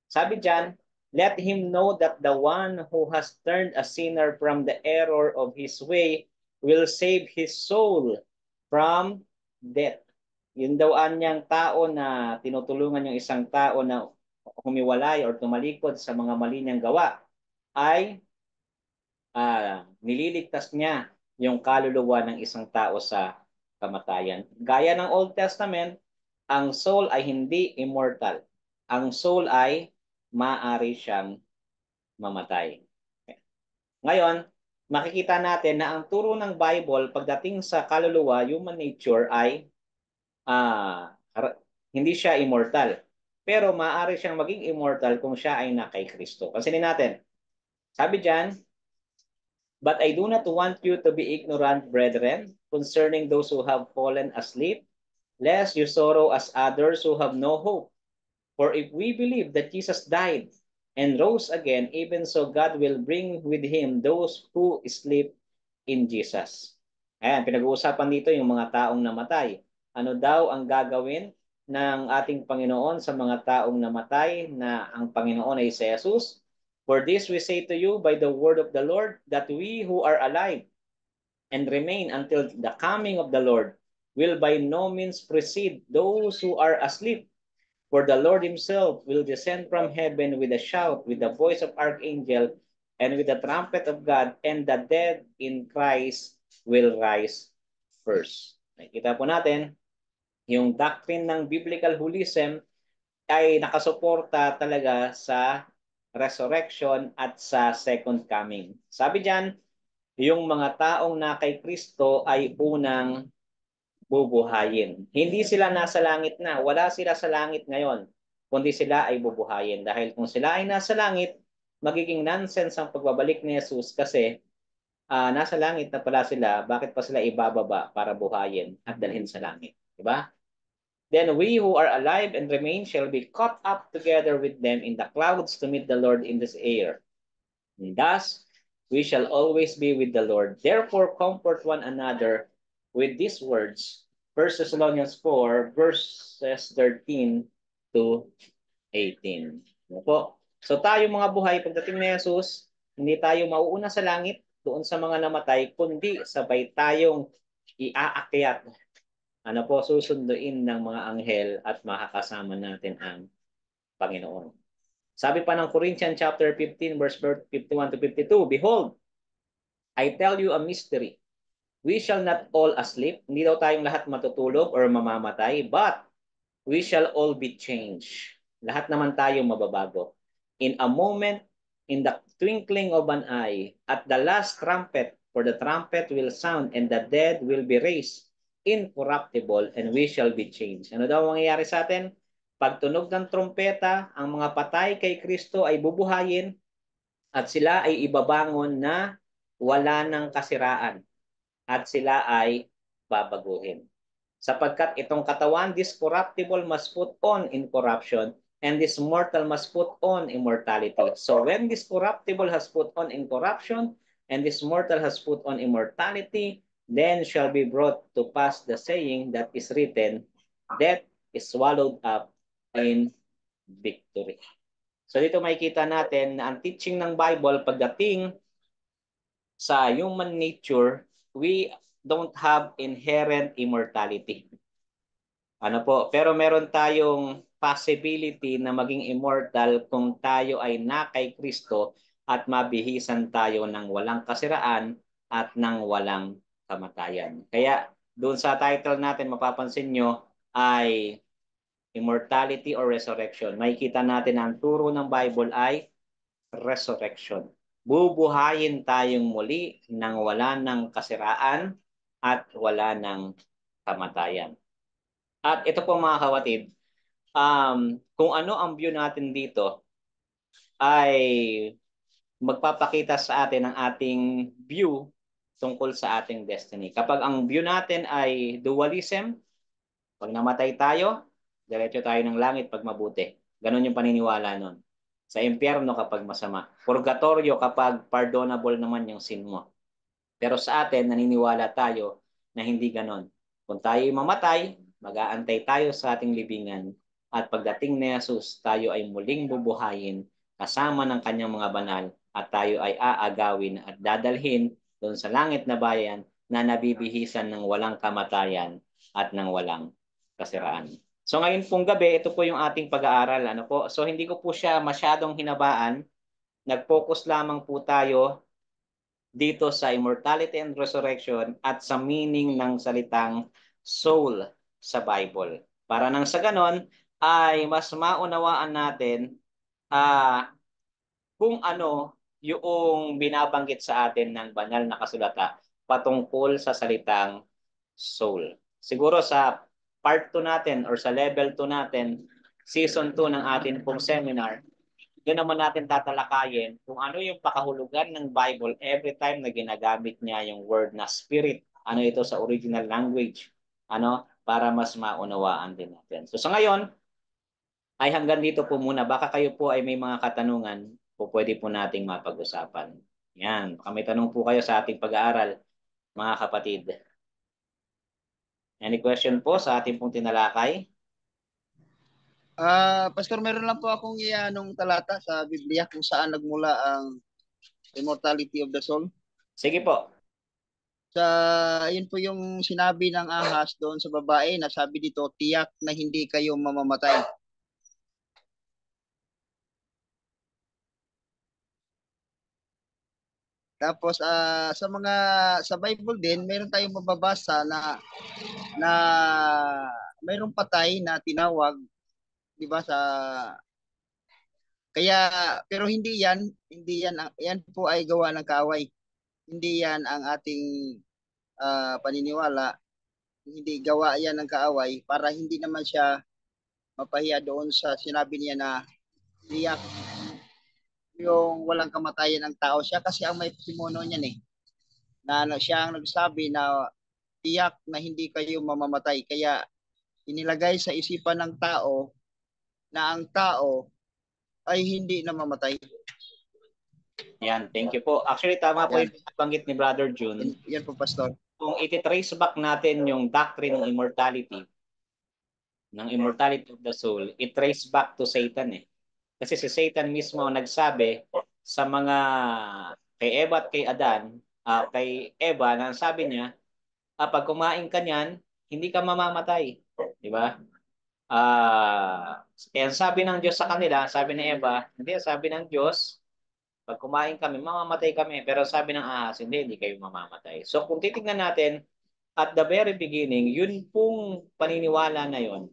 Sabi diyan, let him know that the one who has turned a sinner from the error of his way will save his soul from death. Yun daw anyang tao na tinutulungan yung isang tao na humiwalay or tumalikod sa mga mali niyang gawa ay nililigtas niya yung kaluluwa ng isang tao sa kamatayan. Gaya ng Old Testament, ang soul ay hindi immortal. Ang soul ay maaari siyang mamatay. Ngayon, makikita natin na ang turo ng Bible pagdating sa kaluluwa, human nature ay ah, hindi siya immortal. Pero maaari siyang maging immortal kung siya ay na kay Kristo. Pansinin natin. Sabi diyan, but I do not want you to be ignorant, brethren, concerning those who have fallen asleep, lest you sorrow as others who have no hope. For if we believe that Jesus died and rose again, even so God will bring with him those who sleep in Jesus. Ayan, pinag-uusapan dito yung mga taong namatay. Ano daw ang gagawin ng ating Panginoon sa mga taong namatay na ang Panginoon ay si Jesus? For this we say to you by the word of the Lord, that we who are alive and remain until the coming of the Lord will by no means precede those who are asleep. For the Lord himself will descend from heaven with a shout, with the voice of archangel, and with the trumpet of God, and the dead in Christ will rise first. Nakikita po natin, yung doctrine ng biblical holism ay nakasuporta talaga sa resurrection at sa second coming. Sabi diyan, yung mga taong na kay Kristo ay unang bubuhayin. Hindi sila nasa langit na. Wala sila sa langit ngayon, kundi sila ay bubuhayin. Dahil kung sila ay nasa langit, magiging nonsense ang pagbabalik ni Jesus kasi nasa langit na pala sila, bakit pa sila ibababa para buhayin at dalhin sa langit? Diba? Then we who are alive and remain shall be caught up together with them in the clouds to meet the Lord in this air. And thus, we shall always be with the Lord. Therefore, comfort one another with these words. 1 Thessalonians 4, verses 13 to 18. Ano po? So tayo mga buhay, pagdating ni Jesus, hindi tayo mauuna sa langit doon sa mga namatay, kundi sabay tayong iaakyat. Ano po, susunduin ng mga anghel at makakasama natin ang Panginoon. Sabi pa ng Corinthians chapter 15, verse 51 to 52, behold, I tell you a mystery. We shall not all asleep. Hindi daw tayong lahat matutulog or mamamatay, but we shall all be changed. Lahat naman tayo mababago. In a moment, in the twinkling of an eye, at the last trumpet, for the trumpet will sound, and the dead will be raised incorruptible, and we shall be changed. Ano daw mangyayari sa atin? Pagtunog ng trumpeta, ang mga patay kay Kristo ay bubuhayin at sila ay ibabangon na wala ng kasiraan at sila ay babaguhin. Sapagkat itong katawan, this corruptible must put on incorruption, and this mortal must put on immortality. So when this corruptible has put on incorruption, and this mortal has put on immortality, then shall be brought to pass the saying that is written, death is swallowed up in victory. So dito makikita natin na ang teaching ng Bible pagdating sa human nature, we don't have inherent immortality. Ano po? Pero meron tayong possibility na maging immortal kung tayo ay na kay Kristo at mabihisan tayo ng walang kasiraan at ng walang kamatayan. Kaya doon sa title natin, mapapansin nyo ay immortality or resurrection. Makikita natin na ang turo ng Bible ay resurrection. Bubuhayin tayong muli nang wala ng kasiraan at wala ng kamatayan. At ito po mga kapatid, kung ano ang view natin dito ay magpapakita sa atin ang ating view tungkol sa ating destiny. Kapag ang view natin ay dualism, pag namatay tayo, diretso tayo ng langit pag mabuti. Ganon yung paniniwala nun. Sa impyerno kapag masama. Purgatorio kapag pardonable naman yung sin mo. Pero sa atin, naniniwala tayo na hindi ganon. Kung tayo mamatay, mag-aantay tayo sa ating libingan at pagdating ni Jesus, tayo ay muling bubuhayin kasama ng kanyang mga banal at tayo ay aagawin at dadalhin doon sa langit na bayan na nabibihisan ng walang kamatayan at ng walang kasiraan. So ngayon pong gabi, ito po yung ating pag-aaral. Ano po? So hindi ko po siya masyadong hinabaan. Nag-focus lamang po tayo dito sa immortality and resurrection at sa meaning ng salitang soul sa Bible. Para nang sa ganon ay mas maunawaan natin kung ano yung binabanggit sa atin ng banal na kasulatan patungkol sa salitang soul. Siguro sa part 2 natin or sa level 2 natin, season 2 ng atin pong seminar, doon naman natin tatalakayin kung ano yung pakahulugan ng Bible every time na ginagamit niya yung word na spirit. Ano ito sa original language? Ano? Para mas maunawaan din natin. So sa ngayon, ay hanggang dito po muna. Baka kayo po ay may mga katanungan po pwede po nating mapag-usapan. Yan. Baka may tanong po kayo sa ating pag-aaral, mga kapatid. Any question po sa ating pong tinalakay? Pastor, meron lang po akong ianong talata sa Biblia kung saan nagmula ang immortality of the soul. Sige po. Sa yun po yung sinabi ng ahas doon sa babae na sabi dito, tiyak na hindi kayo mamamatay. Tapos sa Bible din, meron tayong mababasa na mayroong patay na tinawag, 'di ba, sa kaya pero yan po ay gawa ng kaaway. Hindi yan ang ating paniniwala, hindi gawa yan ng kaaway para hindi naman siya mapahiya doon sa sinabi niya na tiyak yung walang kamatayan ng tao. Siya kasi ang may testimono niyan na siya ang nagsabi na tiyak na hindi kayo mamamatay. Kaya inilagay sa isipan ng tao na ang tao ay hindi namamatay. Yan, thank you po. Actually, tama po Yan. yung nabanggit ni Brother June. Yan po, Pastor. Kung iti-trace back natin yung doctrine ng immortality of the soul, it-trace back to Satan eh. Kasi si Satan mismo nagsabi sa mga kay Eva at kay Adan, kay Eva, na sabi niya, pag kumain ka niyan, hindi ka mamamatay. Di ba? Kaya sabi ng Diyos sa kanila, sabi ni Eva, hindi, sabi ng Diyos, pag kumain kami, mamamatay kami. Pero sabi ng ahas, hindi kayo mamamatay. So kung titingnan natin, at the very beginning, yun pong paniniwala na yun,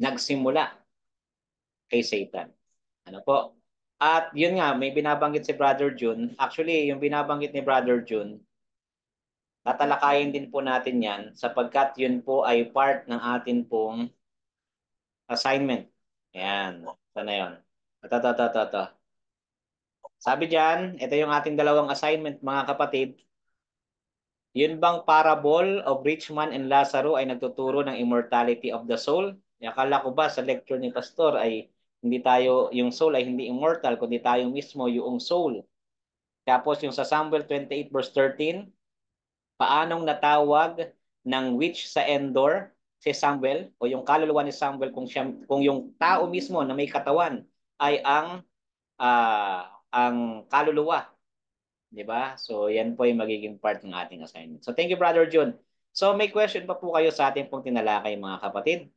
nagsimula kay Satan. Ano po? At yun nga, may binabanggit si Brother June. Actually, yung binabanggit ni Brother June, tatalakayin din po natin yan sapagkat yun po ay part ng atin pong assignment. Ayan. Sana yun. Ito. Sabi dyan, ito yung ating dalawang assignment, mga kapatid. Yun bang parable of rich man and Lazaro ay nagtuturo ng immortality of the soul? Akala ko ba sa lecture ni Pastor ay hindi tayo, yung soul ay hindi immortal, kundi tayo mismo yung soul. Tapos yung sa Samuel 28 verse 13, paanong natawag ng witch sa Endor si Samuel o yung kaluluwa ni Samuel kung yung tao mismo na may katawan ay ang kaluluwa, 'di ba? So yan po yung magiging part ng ating assignment. So thank you Brother John. So may question pa po kayo sa ating pong tinalakay mga kapatid?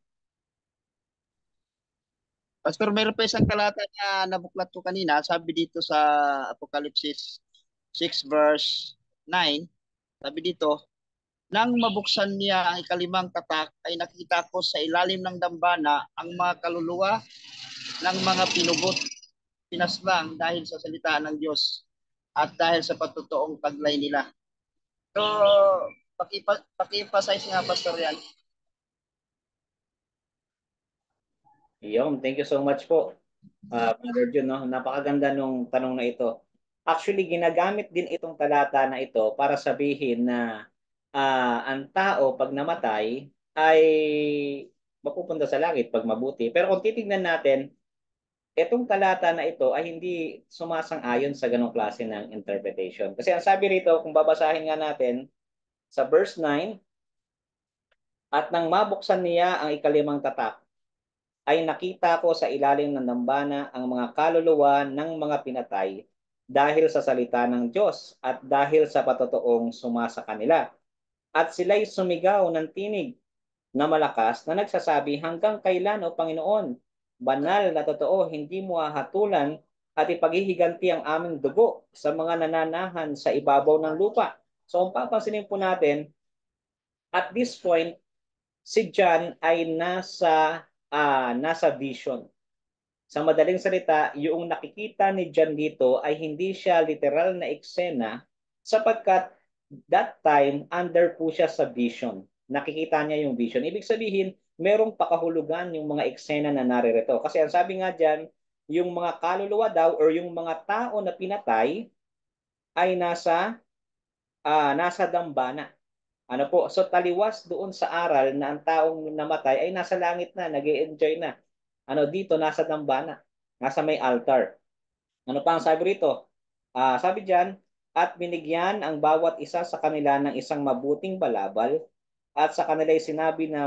Pastor, meron pa isang talata na nabuklat ko kanina. Sabi dito sa Apocalypse 6 verse 9, sabi dito, nang mabuksan niya ang ikalimang tatak, ay nakita ko sa ilalim ng dambana ang mga kaluluwa ng mga pinaslang dahil sa salita ng Diyos at dahil sa patutuong taglay nila. So, paki-emphasize nga, Pastor, yan. Thank you so much po, Brother Jun. No? Napakaganda nung tanong na ito. Actually, ginagamit din itong talata na ito para sabihin na ang tao pag namatay ay mapupunta sa langit pag mabuti. Pero kung titignan natin, itong talata na ito ay hindi sumasang-ayon sa ganong klase ng interpretation. Kasi ang sabi rito, kung babasahin nga natin sa verse 9, at nang mabuksan niya ang ikalimang tatak, ay nakita ko sa ilalim ng dambana ang mga kaluluwa ng mga pinatay dahil sa salita ng Diyos at dahil sa patotoong sumasa kanila. At sila'y sumigaw ng tinig na malakas na nagsasabi, hanggang kailan o Panginoon, banal na totoo, hindi mo hahatulan at ipaghihiganti ang aming dugo sa mga nananahan sa ibabaw ng lupa. So kung papansinin po natin, at this point, si John ay nasa vision. Sa madaling salita, yung nakikita ni John dito ay hindi siya literal na eksena sapagkat that time under po siya sa vision. Nakikita niya yung vision. Ibig sabihin, merong pakahulugan yung mga eksena na naririto. Kasi ang sabi nga dyan, yung mga kaluluwa daw or yung mga tao na pinatay ay nasa dambana. Ano po? So taliwas doon sa aral na ang taong namatay ay nasa langit na, nag-e-enjoy na. Ano dito nasa dambana, nasa may altar. Ano pa ang sabi rito? Sabi diyan, at binigyan ang bawat isa sa kanila ng isang mabuting balabal at sa kanila ay sinabi na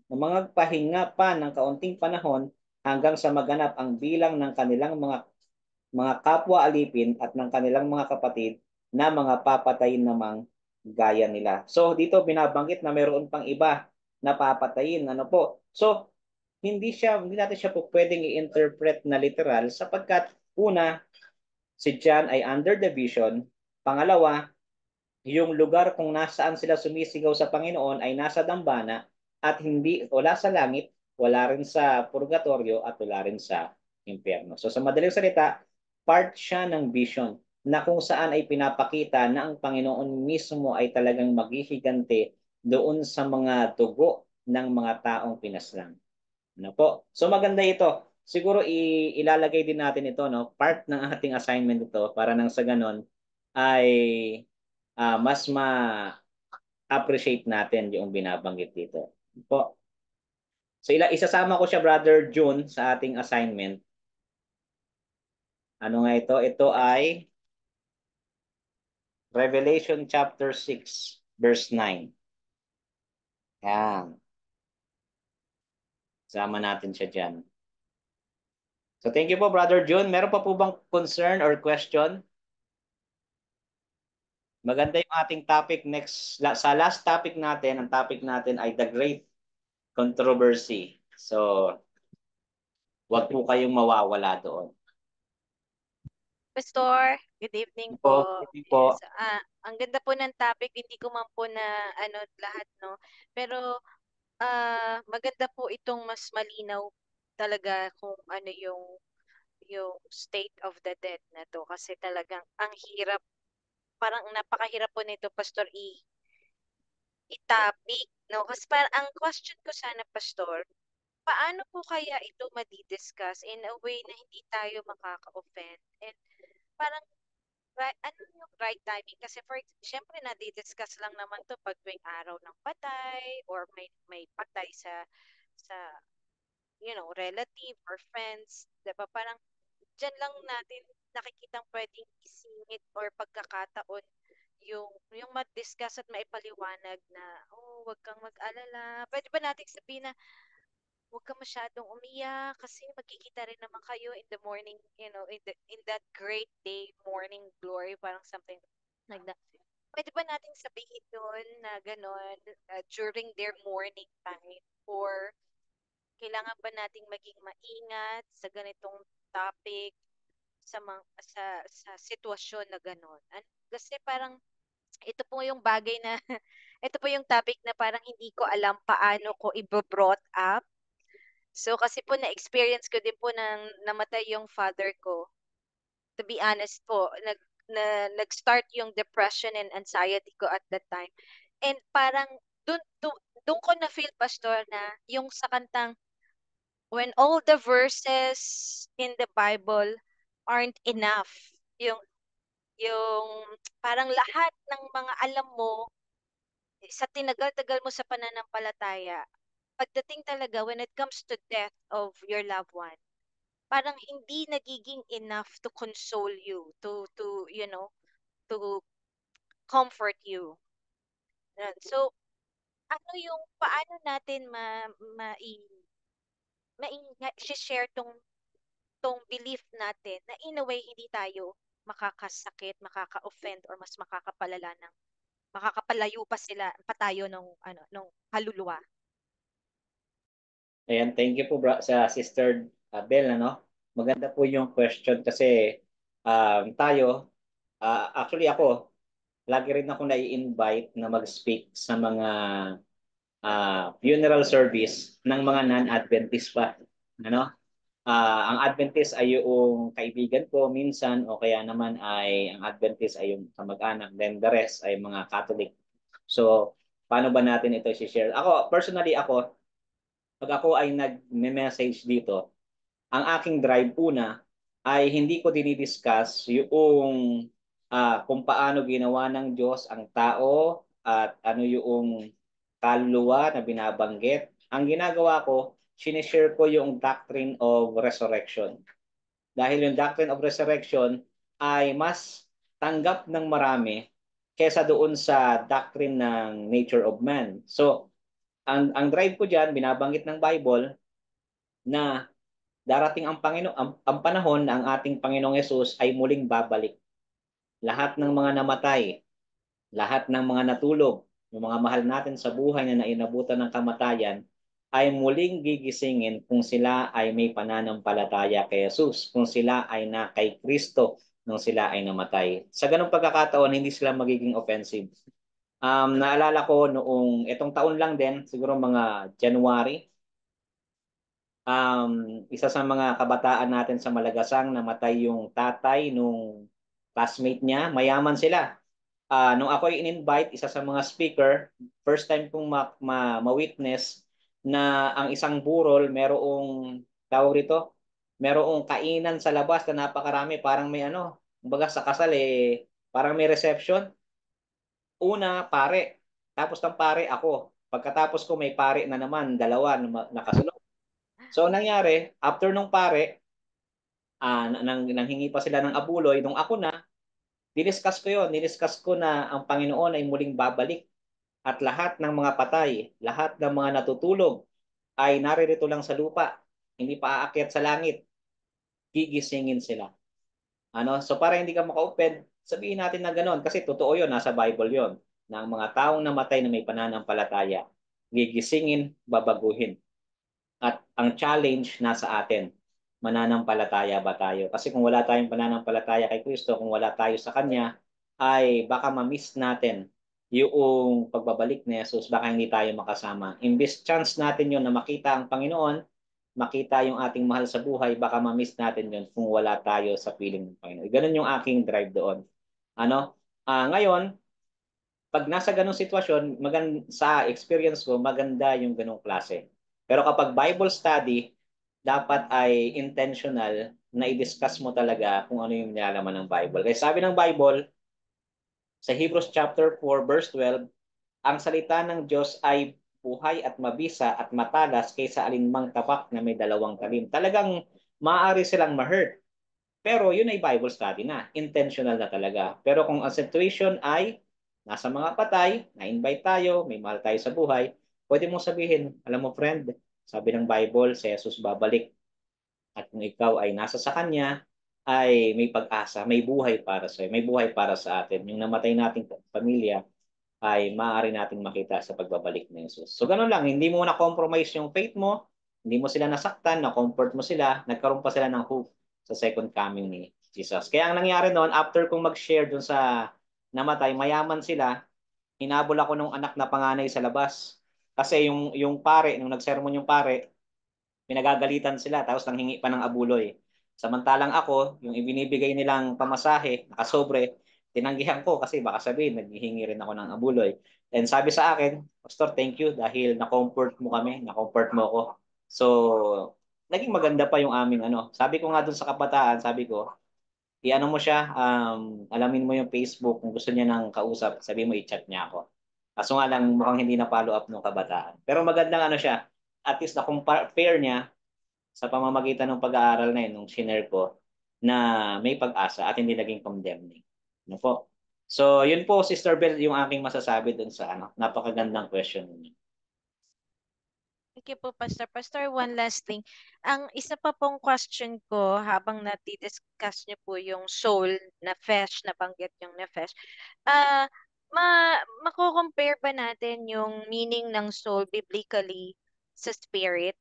mangagpahinga pa ng kaunting panahon hanggang sa maganap ang bilang ng kanilang mga kapwa alipin at ng kanilang mga kapatid na mga papatayin namang gaya nila. So dito binabanggit na mayroon pang iba na papatayin. Ano po? So hindi natin siya po pwedeng i-interpret na literal sapagkat una, si John ay under the vision. Pangalawa, yung lugar kung nasaan sila sumisigaw sa Panginoon ay nasa dambana at hindi wala sa langit, wala rin sa purgatorio at wala rin sa impyerno. So sa madaling salita, part siya ng vision na kung saan ay pinapakita na ang Panginoon mismo ay talagang maghihigante doon sa mga dugo ng mga taong pinaslang. Ano po? So maganda ito. Siguro ilalagay din natin ito, no? Part ng ating assignment ito para nang sa ganon ay mas ma-appreciate natin yung binabanggit dito. Po. So isasama ko siya, Brother June, sa ating assignment. Ano nga ito? Ito ay Revelation chapter 6, verse 9. Yan. Sama natin siya dyan. So thank you po, Brother June. Meron pa po bang concern or question? Maganda yung ating topic next. Sa last topic natin, ang topic natin ay the great controversy. So, wag po kayong mawawala doon. Pastor, good evening Po, po. hindi po. Yes, ang ganda po ng topic, hindi ko man po na lahat, no. Pero maganda po itong mas malinaw talaga kung ano yung state of the dead na to kasi talagang ang hirap, parang napakahirap po nito, Pastor, i-topic, no? Kasi parang ang question ko sana, Pastor, paano po kaya ito madi-discuss in a way na hindi tayo makaka-offend? And parang ano yung right timing? Kasi syempre nadi-discuss lang naman to pag tuwing araw ng patay or may patay sa relative or friends, 'di ba? Parang diyan lang natin nakikitang pwedeng isingit or pagkakataon yung ma-discuss at maipaliwanag na, oh, wag kang mag-alala. Pwede ba nating sabihin na huwag ka masyadong umiyak kasi magkikita rin naman kayo in the morning, in that great day, morning glory, parang something like that. Pwede ba nating sabihin doon na gano'n during their morning time, or kailangan ba nating maging maingat sa ganitong topic sa sitwasyon na gano'n? Kasi parang ito po yung bagay na ito po yung topic na parang hindi ko alam paano ko i-brought up. So kasi po na-experience ko din po nang namatay yung father ko. To be honest po, nag-start yung depression and anxiety ko at that time. And parang dun ko na feel, Pastor, na yung sa kantang when all the verses in the Bible aren't enough. Yung parang lahat ng mga alam mo sa tinagal-tagal mo sa pananampalataya, pagdating talaga when it comes to death of your loved one, parang hindi nagiging enough to console you, to comfort you. So, ano yung paano natin share tong belief natin na in a way hindi tayo makakasakit, makaka-offend, or mas makakapalayo pa tayo nung kaluluwa. Ayan, thank you po sa Sister Bell, ano? Maganda po yung question kasi tayo, actually ako, lagi rin ako nai-invite na mag-speak sa mga funeral service ng mga non-Adventist pa. Ano? Ang Adventist ay yung kaibigan ko minsan o kaya naman ay ang Adventist ay yung kamag-anak. Then the rest ay mga Catholic. So, paano ba natin ito i-share? Ako, personally ako, pag ako ay nag-message dito, ang aking drive una ay hindi ko dinidiscuss yung kung paano ginawa ng Diyos ang tao at ano yung kaluluwa na binabanggit. Ang ginagawa ko, sinishare ko yung doctrine of resurrection. Dahil yung doctrine of resurrection ay mas tanggap ng marami kesa doon sa doctrine ng nature of man. So, ang drive ko diyan binabanggit ng Bible na darating ang Panginoon ang panahon na ang ating Panginoong Yesus ay muling babalik. Lahat ng mga namatay, lahat ng mga natulog, yung mga mahal natin sa buhay na nainabutan ng kamatayan, ay muling gigisingin kung sila ay may pananampalataya kay Jesus, kung sila ay na kay Kristo nung sila ay namatay. Sa ganung pagkakataon, hindi sila magiging offensive. Naalala ko noong itong taon lang din, siguro mga January, isa sa mga kabataan natin sa Malagasang namatay yung tatay nung classmate niya. Mayaman sila. Nung ako ay in-invite, isa sa mga speaker, first time kong ma-witness na ang isang burol, merong, tawag rito, merong kainan sa labas na napakarami. Parang may ano, kumbaga sa kasal parang may reception. Una, pare. Tapos ng pare, ako. Pagkatapos ko may pare na naman, dalawa na nakasunod. So, nangyari, after nung pare, nanghingi pa sila ng abuloy, nung ako na, diniscuss ko yon, diniscuss ko na ang Panginoon ay muling babalik at lahat ng mga patay, lahat ng mga natutulog ay naririto lang sa lupa, hindi pa aakyat sa langit, gigisingin sila. So para hindi ka maka-offend, sabihin natin na gano'n kasi totoo yon, nasa Bible yon, na ang mga taong namatay na may pananampalataya, gigisingin, babaguhin. At ang challenge nasa atin, mananampalataya ba tayo? Kasi kung wala tayong pananampalataya kay Kristo, kung wala tayo sa Kanya, ay baka ma-miss natin yung pagbabalik ni Jesus, baka hindi tayo makasama. Imbes chance natin yon na makita ang Panginoon, makita yung ating mahal sa buhay, baka ma-miss natin yon kung wala tayo sa piling ng Panginoon. Ganun yung aking drive doon. Ngayon, pag nasa ganong sitwasyon, sa experience ko, maganda yung ganong klase. Pero kapag Bible study, dapat ay intentional na i-discuss mo talaga kung ano yung nilalaman ng Bible. Kasi sabi ng Bible, sa Hebrews chapter 4 verse 12, ang salita ng Diyos ay buhay at mabisa at matalas kaysa alinmang tapak na may dalawang talim. Talagang maaari silang ma-hurt. Pero yun ay Bible study na. Intentional na talaga. Pero kung ang situation ay nasa mga patay, na-invite tayo, may mahal tayo sa buhay, pwede mong sabihin, alam mo friend, sabi ng Bible, si Jesus babalik. At kung ikaw ay nasa sa Kanya, ay may pag-asa, may buhay para sa may buhay para sa atin. Yung namatay nating pamilya ay maaari nating makita sa pagbabalik ni Jesus. So ganun lang, hindi mo na-compromise yung faith mo, hindi mo sila nasaktan, na-comfort mo sila, nagkaroon pa sila ng hope sa second coming ni Jesus. Kaya ang nangyari noon, after kong mag-share dun sa namatay, mayaman sila, hinabol ako nung anak na panganay sa labas. Kasi yung pare, nung nag-sermon yung pare, pinagagalitan sila tapos nanghingi pa ng abuloy. Samantalang ako, yung ibinibigay nilang pamasahe, nakasobre, tinanggihan ko kasi baka sabihin, naghihingi rin ako ng abuloy. And sabi sa akin, Pastor, thank you dahil na-comfort mo kami, na-comfort mo ako. So, naging maganda pa yung aming ano. Sabi ko nga dun sa kabataan, sabi ko, i-ano mo siya, alamin mo yung Facebook, kung gusto niya ng kausap, sabi mo i-chat niya ako. Kaso nga lang mukhang hindi na follow up ng kabataan. Pero magandang ano siya, at least na-compare niya sa pamamagitan ng pag-aaral na yun, nung shinare ko, na may pag-asa at hindi naging condemning. Ano po? So, yun po, Sister Bell, yung aking masasabi dun sa napakagandang question niyo. Thank you po, Pastor. Pastor, one last thing. Ang isa pa pong question ko habang natidiscuss niyo po yung soul, nefesh, nabanggit yung nefesh. Mako-compare ba natin yung meaning ng soul biblically sa spirit?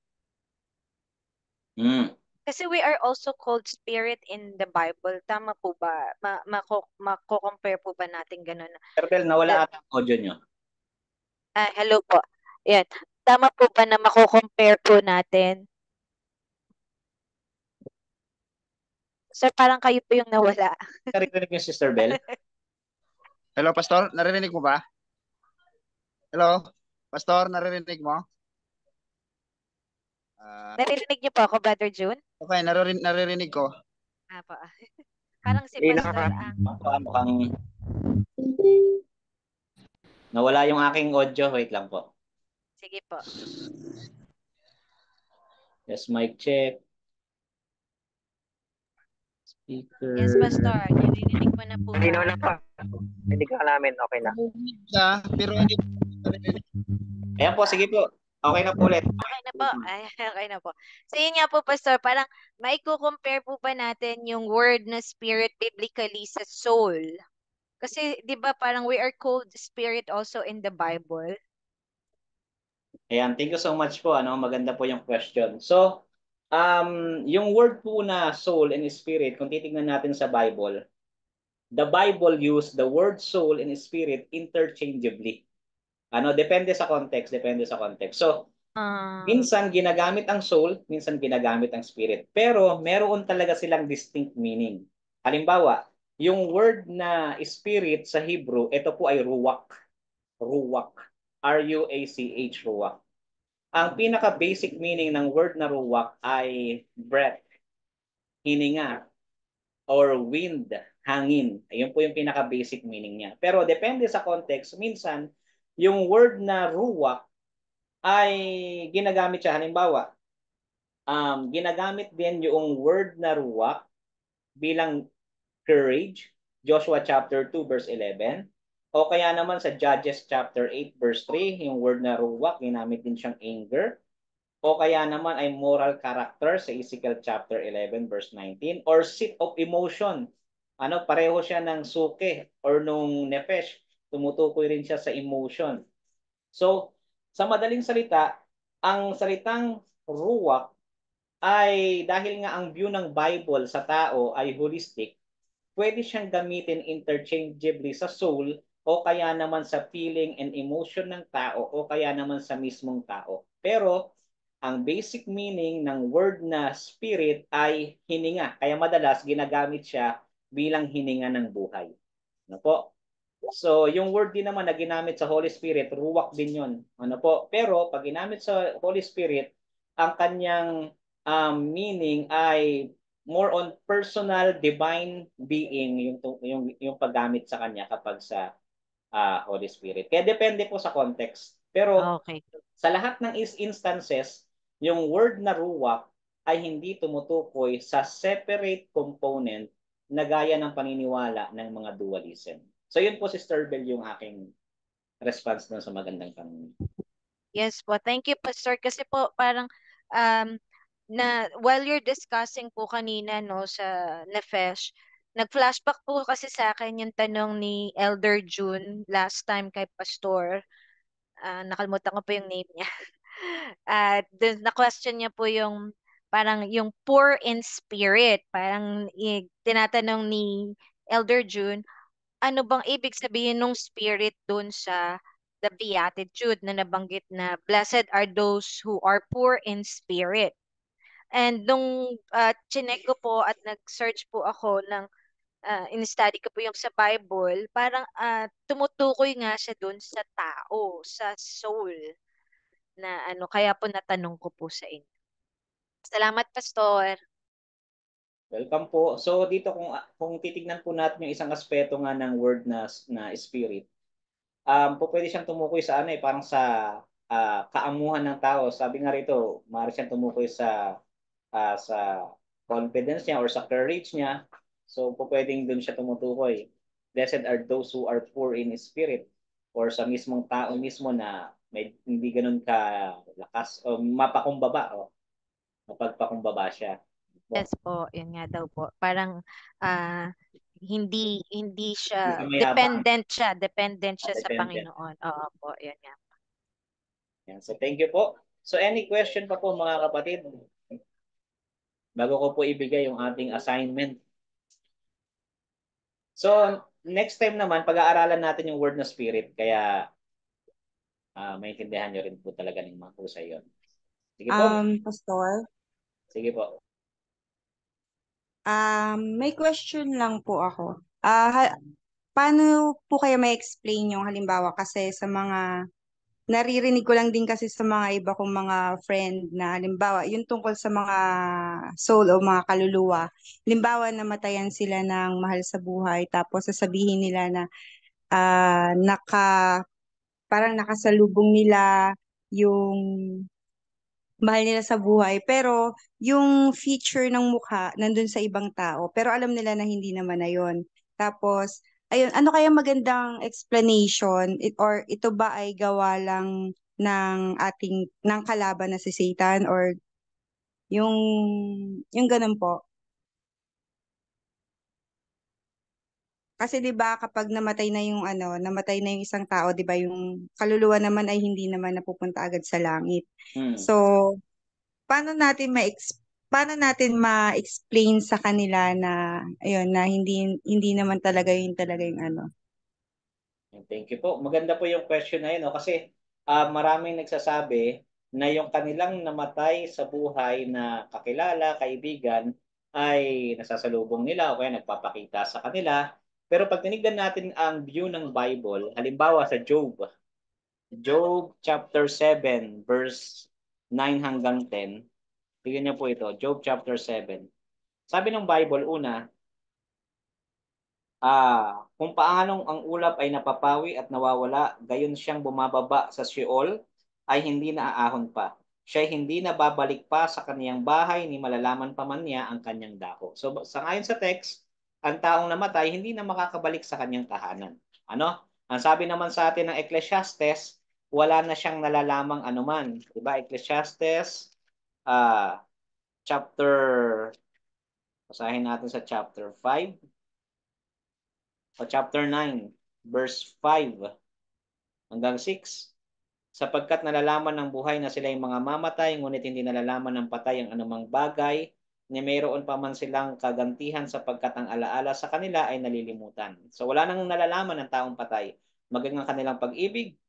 Kasi we are also called spirit in the Bible. Tama po ba? Mako-compare po ba natin ganun? Sister Bell, nawala ata ang audio niyo. Hello po. Yan. Tama po ba na mako-compare po natin Sir, parang kayo po yung nawala. Narinig niyo, Sister Bell? Hello, Pastor? Naririnig mo ba? Hello? Pastor, naririnig mo? Naririnig niyo po ako, Brother June? Okay, naririnig ko. Apo. Parang si Hindi Pastor ang... Mukhang nawala yung aking audio. Wait lang po. Sige po. Yes, mic check. Speaker. Yes, Pastor. Naririnig mo na po Sino ba? na pa? Hindi ka namin, okay na. Naririnig ka, pero hindi mo naririnig. Ayan po, sige po. Okay na po ulit. Okay na po. Ay, okay na po. So yun nga po, Pastor, parang maiko-compare po ba natin yung word na spirit biblically sa soul? Kasi, di ba, parang we are called spirit also in the Bible. Ayan, thank you so much po. Maganda po yung question. So, yung word po na soul and spirit, kung titingnan natin sa Bible, the Bible use the word soul and spirit interchangeably. Depende sa context, depende sa context. So, minsan ginagamit ang soul, minsan ginagamit ang spirit. Pero meron talaga silang distinct meaning. Halimbawa, yung word na spirit sa Hebrew, ito po ay ruach. Ruach. R-U-A-C-H, ruach. Ang pinaka-basic meaning ng word na ruach ay breath, hininga, or wind, hangin. Ayun po yung pinaka-basic meaning niya. Pero depende sa context, minsan, yung word na ruach ay ginagamit siya. Halimbawa, ginagamit din yung word na ruach bilang courage, Joshua chapter 2 verse 11. O kaya naman sa Judges chapter 8 verse 3, yung word na ruach, ginamit din siyang anger. O kaya naman ay moral character sa Ezekiel chapter 11 verse 19. Or seat of emotion. Pareho siya ng suke or nung nefesh. Tumutukoy rin siya sa emotion. So, sa madaling salita, ang salitang ruach ay dahil nga ang view ng Bible sa tao ay holistic, pwede siyang gamitin interchangeably sa soul o kaya naman sa feeling and emotion ng tao o kaya naman sa mismong tao. Pero ang basic meaning ng word na spirit ay hininga. Kaya madalas ginagamit siya bilang hininga ng buhay. Ano po? So, yung word din naman na ginamit sa Holy Spirit, ruwak din yun. Ano po? Pero, pag ginamit sa Holy Spirit, ang kanyang meaning ay more on personal divine being yung paggamit sa kanya kapag sa Holy Spirit. Kaya depende po sa context. Pero Okay. sa lahat ng instances, yung word na ruwak ay hindi tumutukoy sa separate component na gaya ng paniniwala ng mga dualism. So yun po, Sister Bell, yung aking response na sa magandang tanong. Yes po. Thank you, Pastor. Kasi po parang um, while you're discussing po kanina no sa Nefesh, nag-flashback po kasi sa akin yung tanong ni Elder June last time kay Pastor. Nakalimutan ko po yung name niya. At na-question niya po yung parang yung poor in spirit. Parang tinatanong ni Elder June, ano bang ibig sabihin ng spirit dun sa the Beatitude na nabanggit na blessed are those who are poor in spirit. And nung chinek ko po at nag-search po ako ng in-study ko po yung sa Bible, parang tumutukoy nga siya dun sa tao, sa soul na kaya po natanong ko po sa inyo. Salamat, Pastor. Welcome po. So dito kung titignan po natin yung isang aspeto nga ng word na spirit, po pwede siyang tumukoy sa parang sa kaamuhan ng tao. Sabi nga rito, maaari siyang tumukoy sa confidence niya or sa courage niya. So po pwedeng doon siya tumutukoy. Blessed are those who are poor in spirit, or sa mismong tao mismo na hindi ganun ka lakas o mapakumbaba o mapagpakumbaba siya. Yes po, yun nga daw po. Parang hindi Hindi siya ka mayabang. dependent siya sa Dependent. Panginoon. Oo po, yun nga. Yan. So thank you po. So any question pa po mga kapatid? Bago ko po ibigay yung ating assignment. So next time naman pag-aaralan natin yung word na spirit, kaya maintindihan nyo rin po talaga ng mga husay yun. Sige po. Pastor, Sige po. May question lang po ako. Paano po kaya ma-explain yung halimbawa kasi sa mga naririnig ko lang din kasi sa mga iba kong mga friend na halimbawa yung tungkol sa mga soul o mga kaluluwa. Halimbawa namatayan sila ng mahal sa buhay tapos sasabihin nila na parang nakasalubong nila yung mahal nila sa buhay pero yung feature ng mukha nandun sa ibang tao pero alam nila na hindi naman na yun. Tapos ayun, ano kaya magandang explanation or ito ba ay gawa lang ng kalaban na si Satan or yung ganun po. Kasi 'di ba kapag namatay na yung isang tao, 'di ba yung kaluluwa naman ay hindi naman napupunta agad sa langit. Hmm. So, paano natin ma-explain sa kanila na ayun na hindi hindi naman talaga yung ano. Thank you po. Maganda po yung question na yun, no? Kasi maraming nagsasabi na yung kanilang namatay sa buhay na kakilala, kaibigan, ay nasasalubong nila o kaya nagpapakita sa kanila. Pero pag tinignan natin ang view ng Bible, halimbawa sa Job chapter 7, verse 9 hanggang 10, tignan niyo po ito, Job chapter 7. Sabi ng Bible, una, kung paanong ang ulap ay napapawi at nawawala, gayon siyang bumababa sa Sheol, ay hindi naaahon pa. Siya hindi na babalik pa sa kaniyang bahay, ni malalaman pa man niya ang kanyang dako. So, sangayon sa text, ang taong namatay, hindi na makakabalik sa kanyang tahanan. Ano? Ang sabi naman sa atin ng Ecclesiastes, wala na siyang nalalamang anuman. Diba? Ecclesiastes, chapter, basahin natin sa chapter 5, o chapter 9, verse 5 hanggang 6. Sapagkat nalalaman ng buhay na sila yung mga mamatay, ngunit hindi nalalaman ng patay ang anumang bagay, na mayroon pa man silang kagantihan sapagkat ang alaala sa kanila ay nalilimutan. So wala nang nalalaman ng taong patay. Maging ang kanilang pag-ibig,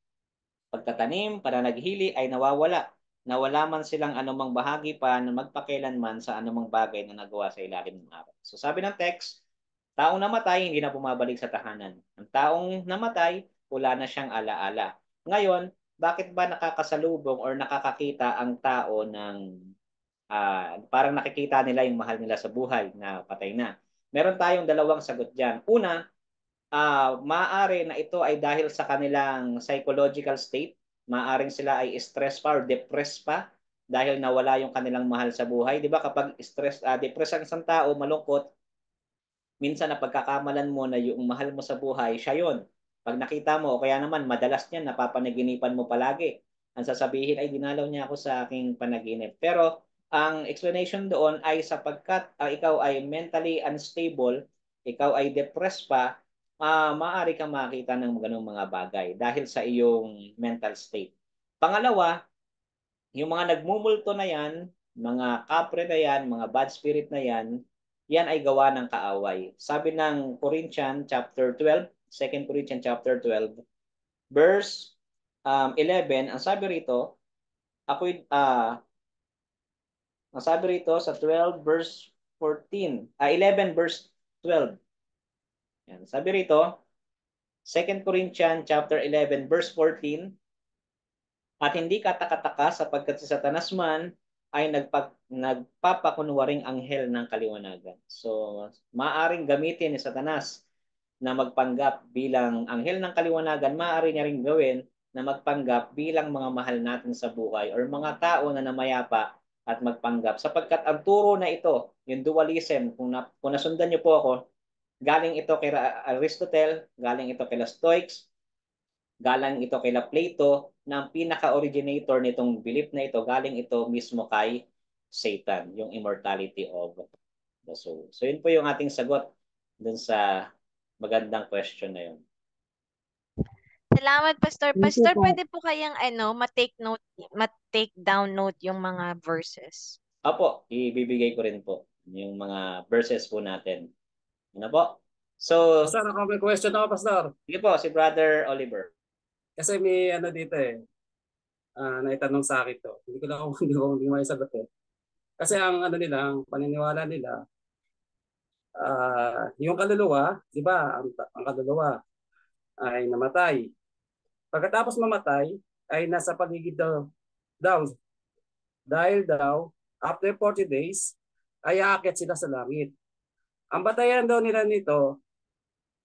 pagtatanim, pananaghili ay nawawala. Nawala man silang anumang bahagi pa na magpakailanman sa anumang bagay na nagawa sa ilalim ng araw. So sabi ng text, taong namatay, hindi na bumabalik sa tahanan. Ang taong namatay, wala na siyang alaala. Ngayon, bakit ba nakakasalubong or nakakakita ang tao ng parang nakikita nila yung mahal nila sa buhay na patay na? Meron tayong dalawang sagot dyan. Una, maaari na ito ay dahil sa kanilang psychological state. Maaring sila ay stress pa or depressed pa dahil nawala yung kanilang mahal sa buhay. Di ba kapag depressed ang isang tao, malungkot, minsan na pagkakamalan mo na yung mahal mo sa buhay, siya yun. Pag nakita mo, o kaya naman madalas niyan, napapanaginipan mo palagi. Ang sasabihin ay dinalaw niya ako sa aking panaginip. Pero ang explanation doon ay sapagkat ikaw ay mentally unstable, ikaw ay depressed pa, maaari kang makita ng ganung mga bagay dahil sa iyong mental state. Pangalawa, yung mga nagmumulto na yan, mga kapre na yan, mga bad spirit na yan, yan ay gawa ng kaaway. Sabi ng Corinthians chapter 12, 2 Corinthians chapter 12, verse 11, ang sabi rito, ang sabi rito sa 12 verse 14, 11 verse 12. Yan, sabi rito, 2 Corinthians chapter 11 verse 14, at hindi katakataka sapagkat si Satanas man ay nagpapakunwaring anghel ng kaliwanagan. So, maaring gamitin ni Satanas na magpanggap bilang anghel ng kaliwanagan, maaari niya rin gawin na magpanggap bilang mga mahal natin sa buhay or mga tao na namayapa at magpanggap. Sapagkat ang turo na ito, yung dualism, kung nasundan niyo po ako, galing ito kay Aristotle, galing ito kay Stoics, galing ito kay Plato, na ang pinaka-originator nitong belief na ito, galing ito mismo kay Satan, yung immortality of the soul. So yun po yung ating sagot dun sa magandang question na yun. Salamat, Pastor. Thank you Pastor, po. pwede po kayang ma-take down note yung mga verses. Opo, ibibigay ko rin po yung mga verses po natin. Ano po? So, Pastor, ako may question ako, Pastor. sige po, si Brother Oliver. Kasi may ano dito naitanong sa akin to. Hindi ko lang hindi ko maisagot eh. Kasi ang ano nila, ang paniniwala nila, yung kaluluwa, di ba, ang kaluluwa ay namatay. Pagkatapos mamatay, ay nasa paligid daw dahil daw, after 40 days, ay aakyat sila sa langit. Ang batayan daw nila nito,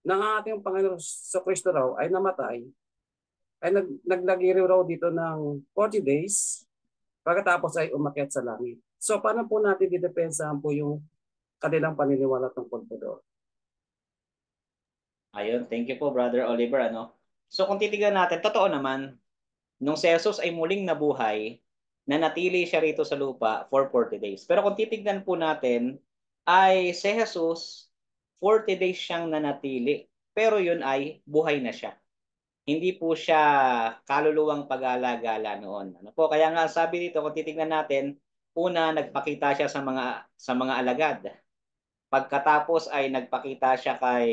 ng ating Panginoon sa Kristo raw ay namatay, ay naglagiri raw dito ng 40 days, pagkatapos ay umakyat sa langit. So paano po natin didepensahan po yung kanilang paniniwala tungkol po doon? Ayun, thank you po Brother Oliver. So kung titignan natin, totoo naman, nung si Jesus ay muling nabuhay, nanatili siya rito sa lupa for 40 days. Pero kung titignan po natin, ay si Jesus, 40 days siyang nanatili. Pero yun ay buhay na siya. Hindi po siya kaluluwang pag-alagala noon. Kaya nga sabi dito, kung titignan natin, una nagpakita siya sa mga alagad. Pagkatapos ay nagpakita siya kay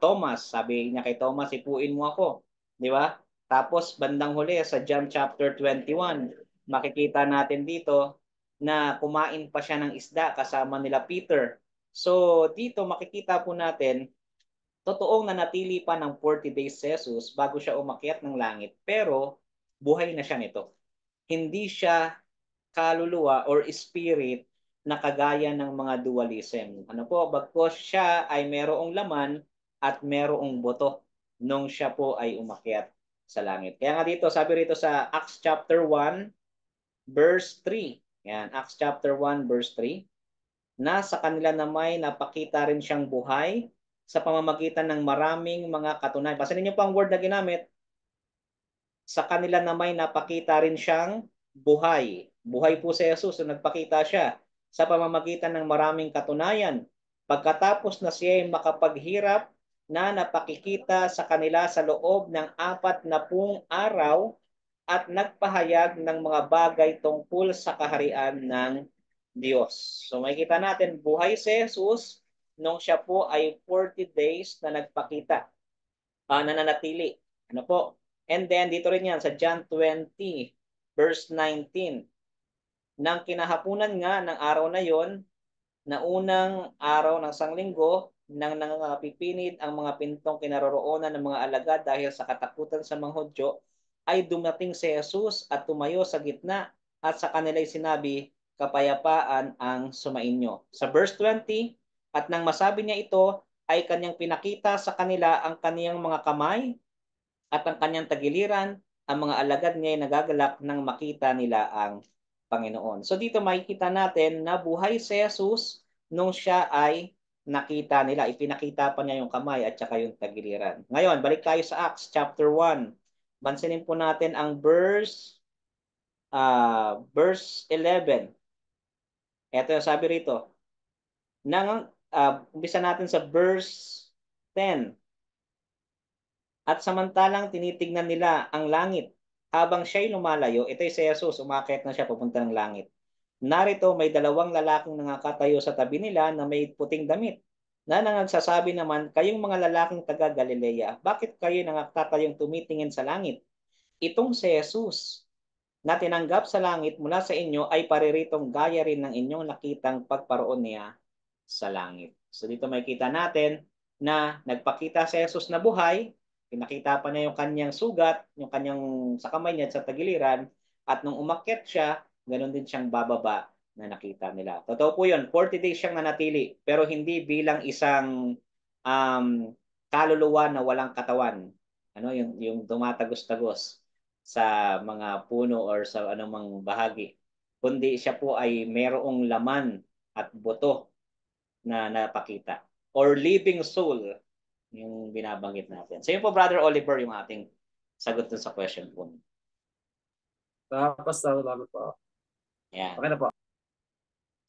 Thomas. Sabi niya kay Thomas, ipuin mo ako. Di ba? Tapos bandang huli sa John chapter 21, makikita natin dito na kumain pa siya ng isda kasama nila Peter. So dito makikita po natin, totoong nanatili pa ng 40 days si Jesus bago siya umakyat ng langit. Pero buhay na siya nito. Hindi siya kaluluwa or spirit na kagaya ng mga dualism. Bagkos siya ay merong laman at merong boto nung siya po ay umakyat sa langit. Kaya nga dito, sabi rito sa Acts chapter 1, verse 3. Yan, Acts chapter 1, verse 3. Na sa kanila na may napakita rin siyang buhay sa pamamagitan ng maraming mga katunayan. Pasanin niyo po ang word na ginamit. Sa kanila na may napakita rin siyang buhay. Buhay po si Jesus, so nagpakita siya sa pamamagitan ng maraming katunayan. Pagkatapos na siya ay makapaghirap na napakikita sa kanila sa loob ng 40 araw at nagpahayag ng mga bagay tungkol sa kaharian ng Diyos. So makikita natin, buhay si Jesus nung siya po ay 40 days na nagpakita, nananatili. And then dito rin yan sa John 20 verse 19. Nang kinahapunan nga ng araw na yon, na unang araw ng sanglinggo, nang nangangapipinit ang mga pintong kinaroroonan ng mga alagad dahil sa katakutan sa mga Hudyo, ay dumating si Jesus at tumayo sa gitna at sa kanila'y sinabi, kapayapaan ang sumainyo. Sa verse 20, at nang masabi niya ito, ay kanyang pinakita sa kanila ang kaniyang mga kamay at ang kanyang tagiliran. Ang mga alagad ngayon nagagalak nang makita nila ang Panginoon. So dito makikita natin na buhay si Jesus nung siya ay nakita nila. Ipinakita pa niya yung kamay at saka yung tagiliran. Ngayon, balik tayo sa Acts chapter 1. Bansinin po natin ang verse 11. Ito yung sabi rito. Umpisa natin sa verse 10. At samantalang tinitignan nila ang langit, habang siya'y lumalayo, ito'y si Jesus, umakyat na siya papunta ng langit. Narito may dalawang lalaking nakatayo sa tabi nila na may puting damit, na nagsasabi naman, kayong mga lalaking taga Galilea, bakit kayo nagtatayong tumitingin sa langit? Itong si Jesus na tinanggap sa langit mula sa inyo ay pariritong gaya rin ng inyong nakitang pagparoon niya sa langit. So dito makikita natin na nagpakita si Jesus na buhay, pinakita pa niya yung kanyang sugat, yung kanyang sa kamay niya at sa tagiliran, at nung umakyat siya, ganoon din siyang bababa na nakita nila. Totoo po yun, 40 days siyang nanatili, pero hindi bilang isang kaluluwa na walang katawan. Yung tumatagos-tagos sa mga puno or sa anumang bahagi. Kundi siya po ay mayroong laman at buto na napakita. Or living soul, yung binabanggit natin. So yun po, Brother Oliver, yung ating sagot dun sa question po. Tapos, salamat po. Yan. Okay na po.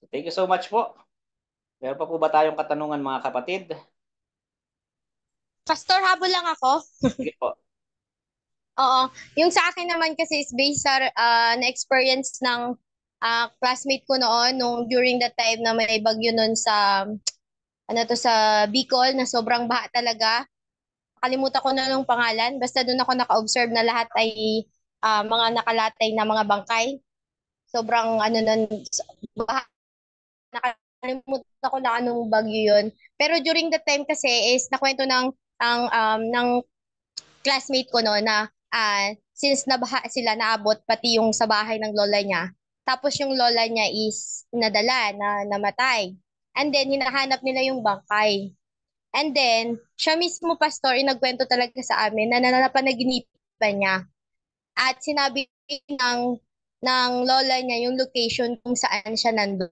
So, thank you so much po. Meron pa po ba tayong katanungan, mga kapatid? Pastor, habol lang ako. Sige po. Oo. Yung sa akin naman kasi is based sa na-experience ng classmate ko noon nung during that time na may bagyo noon sa sa Bicol na sobrang baha talaga. Kalimutan ko na nung pangalan. Basta doon ako naka-observe na lahat ay mga nakalatay na mga bangkay. Sobrang nun, baha Nakalimutan ko na anong bagyo yun. Pero during the time kasi is nakwento ng classmate ko no na since nabaha sila, naabot pati yung sa bahay ng lola niya. Tapos yung lola niya is nadala na namatay. And then hinahanap nila yung bangkay. And then siya mismo pastor nagkwento talaga sa amin na nananapanaginipan niya. At sinabi ng lola niya yung location kung saan siya nandun.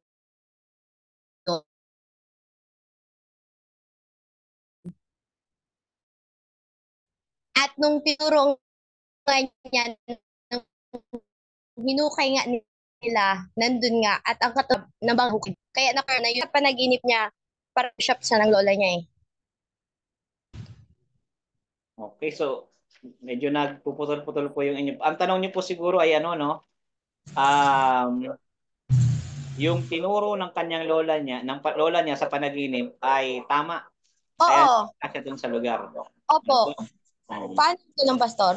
At nung tinuro nga niya, nung hinukay nga nila, nandun nga, at ang katab ng bangkay. Kaya na yun, panaginip niya, para shop siya ng lola niya eh. Okay, so medyo nagpuputol-putol po yung inyo. Ang tanong niyo po siguro ay ano, no? Yung tinuro ng kanyang lola niya, lola niya sa panaginip ay tama. Kaya Oo. siya dun sa lugar. Opo. Paano ito ng pastor?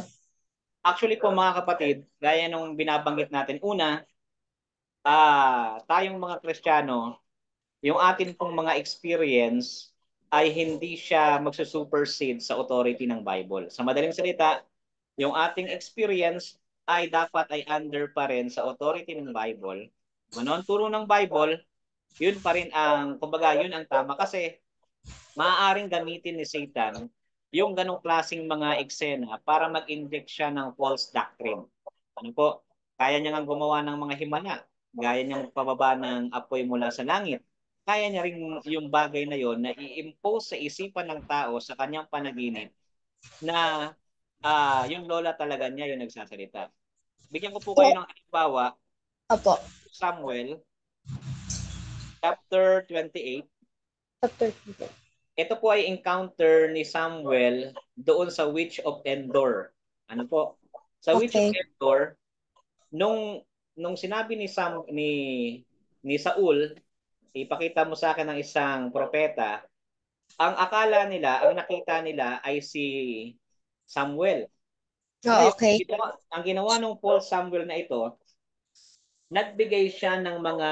Actually po mga kapatid, gaya nung binabanggit natin, una, tayong mga Kristiyano, yung atin pong mga experience ay hindi siya magsusupersede sa authority ng Bible. Sa madaling salita, yung ating experience ay dapat ay under pa rin sa authority ng Bible. Ano ang turo ng Bible, yun pa rin ang, kumbaga, yun ang tama kasi maaaring gamitin ni Satan yung ganong klaseng mga eksena para mag-inject siya ng false doctrine. Ano po? Kaya niya nga gumawa ng mga himala. Gaya niyang pababa ng apoy mula sa langit. Kaya niya rin yung bagay na yon na i-impose sa isipan ng tao sa kanyang panaginip na yung lola talaga niya yung nagsasalita. Bigyan ko po kayo ng halimbawa. Opo. Samuel, chapter 28. Chapter 28. Ito po ay encounter ni Samuel doon sa Witch of Endor. Ano po? Sa Witch of Endor, nung sinabi ni Saul, ipakita mo sa akin ng isang propeta, ang akala nila, ang nakita nila ay si Samuel. Oh, okay. Ang ginawa ng Paul Samuel na ito, nagbigay siya ng mga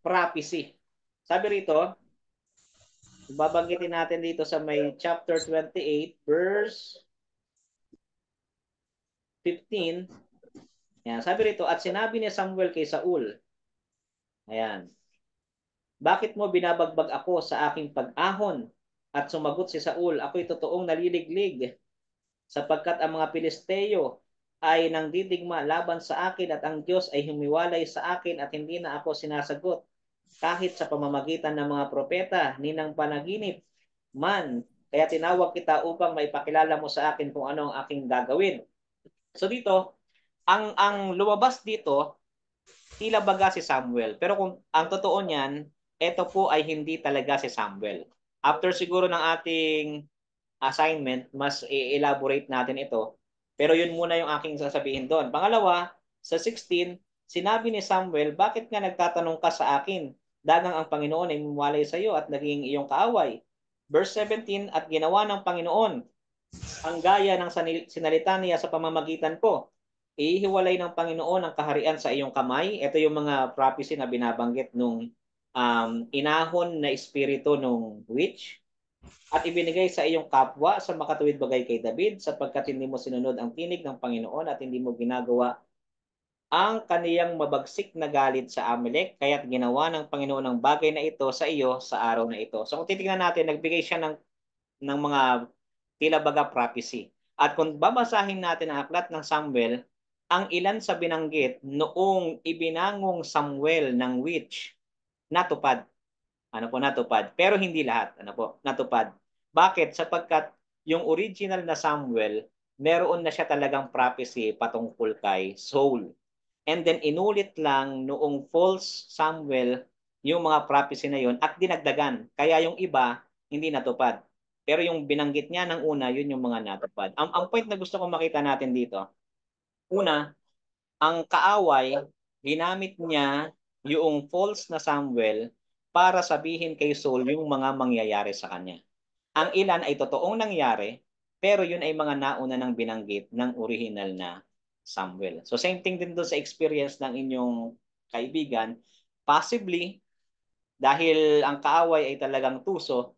prophecy. Sabi rito, babanggitin natin dito sa may chapter 28 verse 15. Ayan, sabi rito, at sinabi ni Samuel kay Saul, ayan, bakit mo binabagbag ako sa aking pag-ahon? At sumagot si Saul, ako'y totoong naliliglig sapagkat ang mga Pilisteo ay nangdidigma laban sa akin at ang Diyos ay humiwalay sa akin at hindi na ako sinasagot kahit sa pamamagitan ng mga propeta ninang panaginip man. Kaya tinawag kita upang maipakilala mo sa akin kung ano ang aking gagawin. So dito, ang lumabas dito, tila baga si Samuel. Pero kung ang totoo niyan, ito po ay hindi talaga si Samuel. After siguro ng ating assignment, mas i-elaborate natin ito. Pero yun muna yung aking sasabihin doon. Pangalawa, sa 16, sinabi ni Samuel, bakit nga nagtatanong ka sa akin? Dagang ang Panginoon ay mumwalay sa iyo at naging iyong kaaway. Verse 17, at ginawa ng Panginoon ang gaya ng sinalita niya sa pamamagitan ko. Ihiwalay ng Panginoon ang kaharian sa iyong kamay. Ito yung mga prophecy na binabanggit nung inahon na espiritu nung witch. At ibinigay sa iyong kapwa sa makatuwid bagay kay David sapagkat hindi mo sinunod ang tinig ng Panginoon at hindi mo ginagawa ang kaniyang mabagsik na galit sa Amalek, kaya't ginawa ng Panginoon ang bagay na ito sa iyo sa araw na ito. So kung titingnan natin, nagbigay siya ng mga tila baga prophecy. At kung babasahin natin ang aklat ng Samuel, ang ilan sa binanggit noong ibinangong Samuel ng witch, natupad. Ano po, natupad. Pero hindi lahat. Ano po, natupad. Bakit? Sapagkat yung original na Samuel, meron na siya talagang prophecy patungkol kay Saul. And then inulit lang noong false Samuel yung mga prophecy na yun at dinagdagan. Kaya yung iba, hindi natupad. Pero yung binanggit niya ng una, yun yung mga natupad. Ang point na gusto kong makita natin dito, una, ang kaaway, ginamit niya yung false na Samuel para sabihin kay Saul yung mga mangyayari sa kanya. Ang ilan ay totoong nangyari, pero yun ay mga nauna ng binanggit ng original na Samuel. So same thing din doon sa experience ng inyong kaibigan, Possibly, dahil ang kaaway ay talagang tuso,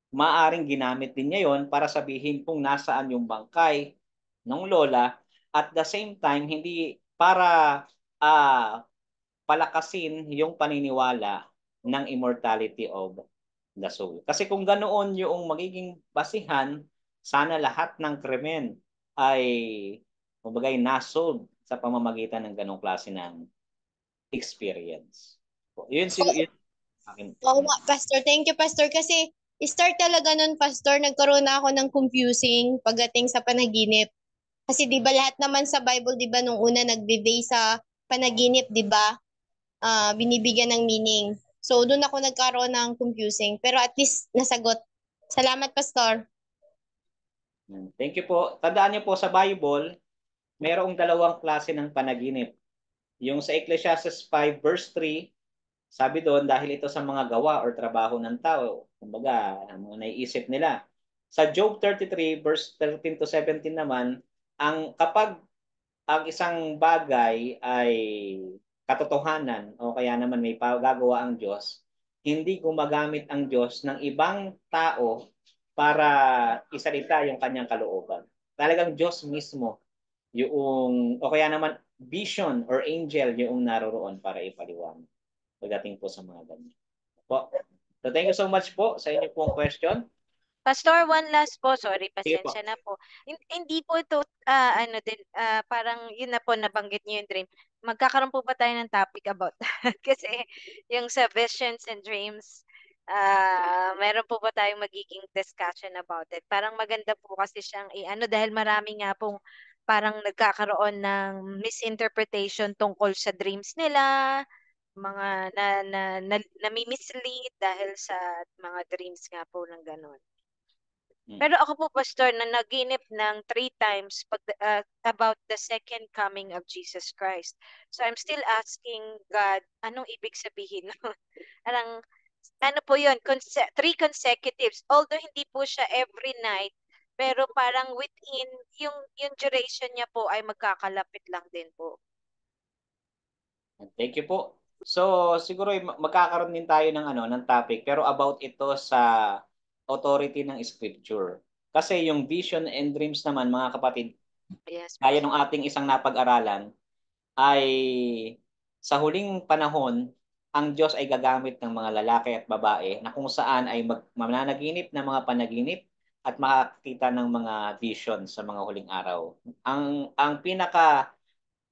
maaring ginamit din niya yon para sabihin kung nasaan yung bangkay ng lola, at the same time hindi para palakasin yung paniniwala ng immortality of the soul. Kasi kung ganoon yung magiging basihan, sana lahat ng krimen ay kumbaga nasolve sa pamamagitan ng ganong klase ng experience. Yun siguro yun akin. Oo, Pastor. Thank you, Pastor. Kasi start talaga nun, Pastor, nagkaroon na ako ng confusing pagdating sa panaginip. Kasi di ba lahat naman sa Bible, di ba, nung una nagbe-base sa panaginip, di ba, binibigyan ng meaning. So, doon ako nagkaroon ng confusing. Pero at least nasagot. Salamat, Pastor. Thank you po. Tandaan niyo po sa Bible, mayroong dalawang klase ng panaginip. Yung sa Ecclesiastes 5 verse 3, sabi doon, dahil ito sa mga gawa or trabaho ng tao, kumbaga, ang mga naiisip nila. Sa Job 33 verse 13 to 17 naman, kapag ang isang bagay ay katotohanan o kaya naman may gagawa ang Diyos, hindi gumagamit ang Diyos ng ibang tao para isalita yung kanyang kalooban. Talagang Diyos mismo yung, o kaya naman vision or angel yung naroroon para ipaliwanag pagdating po sa mga ganyan. Po. So thank you so much po sa inyo pong question. Pastor, one last po. Sorry, Sige po. pasensya na po. Hindi po ito, ano din, parang yun na po, nabanggit niyo yung dream. Magkakaroon po ba tayo ng topic about that? Kasi yung sa visions and dreams, meron po ba tayong magiging discussion about it? Parang maganda po kasi siyang ano, dahil marami nga pong parang nagkakaroon ng misinterpretation tungkol sa dreams nila, mga nami-mislead dahil sa mga dreams nga po ng ganun. Pero ako po, Pastor, na naginip ng 3 times about the second coming of Jesus Christ. So I'm still asking God, anong ibig sabihin? Parang, ano po yun? 3 consecutives. Although hindi po siya every night, pero parang within, yung duration niya po ay magkakalapit lang din po. Thank you po. So, siguro magkakaroon din tayo ng topic, pero about ito sa authority ng scripture. Kasi yung vision and dreams naman, mga kapatid, yes, gaya ng ating isang napag-aralan, ay sa huling panahon, ang Diyos ay gagamit ng mga lalaki at babae na kung saan ay mananaginip ng mga panaginip at makakita ng mga vision sa mga huling araw. Ang pinaka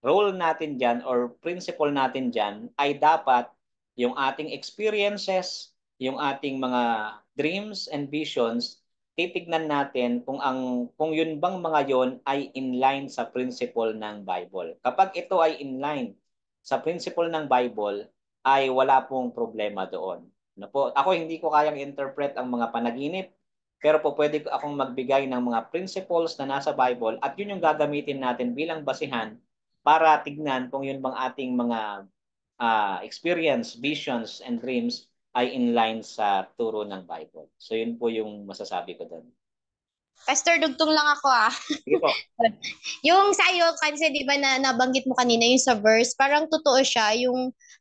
role natin dyan or principle natin dyan ay dapat yung ating experiences, yung ating mga dreams and visions, titignan natin kung yun bang mga yon ay inline sa principle ng Bible. Kapag ito ay inline sa principle ng Bible, ay wala pong problema doon. Ako hindi ko kayang interpret ang mga panaginip, pero po pwede akong magbigay ng mga principles na nasa Bible at yun yung gagamitin natin bilang basihan para tignan kung yun bang ating mga experience, visions, and dreams ay in line sa turo ng Bible. So yun po yung masasabi ko doon. Pastor, dugtong lang ako Sige po. Yung sa'yo, kasi di ba nabanggit mo kanina yung sa verse, parang totoo siya,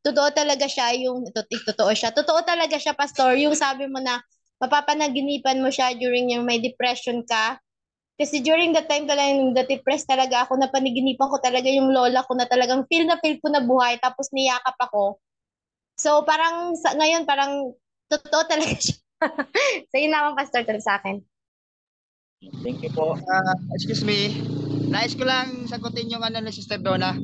totoo talaga siya, totoo talaga siya, Pastor, yung sabi mo na mapapanaginipan mo siya during yung may depression ka. Kasi during that time talaga, yung depressed talaga ako, napanaginipan ko talaga yung lola ko na talagang feel ko na buhay, tapos niyakap ako. So parang ngayon, parang totoo talaga siya. So yun naman, Pastor, talaga sa akin. Thank you po. Excuse me. Nais ko lang sagutin yung ni Sister Donna.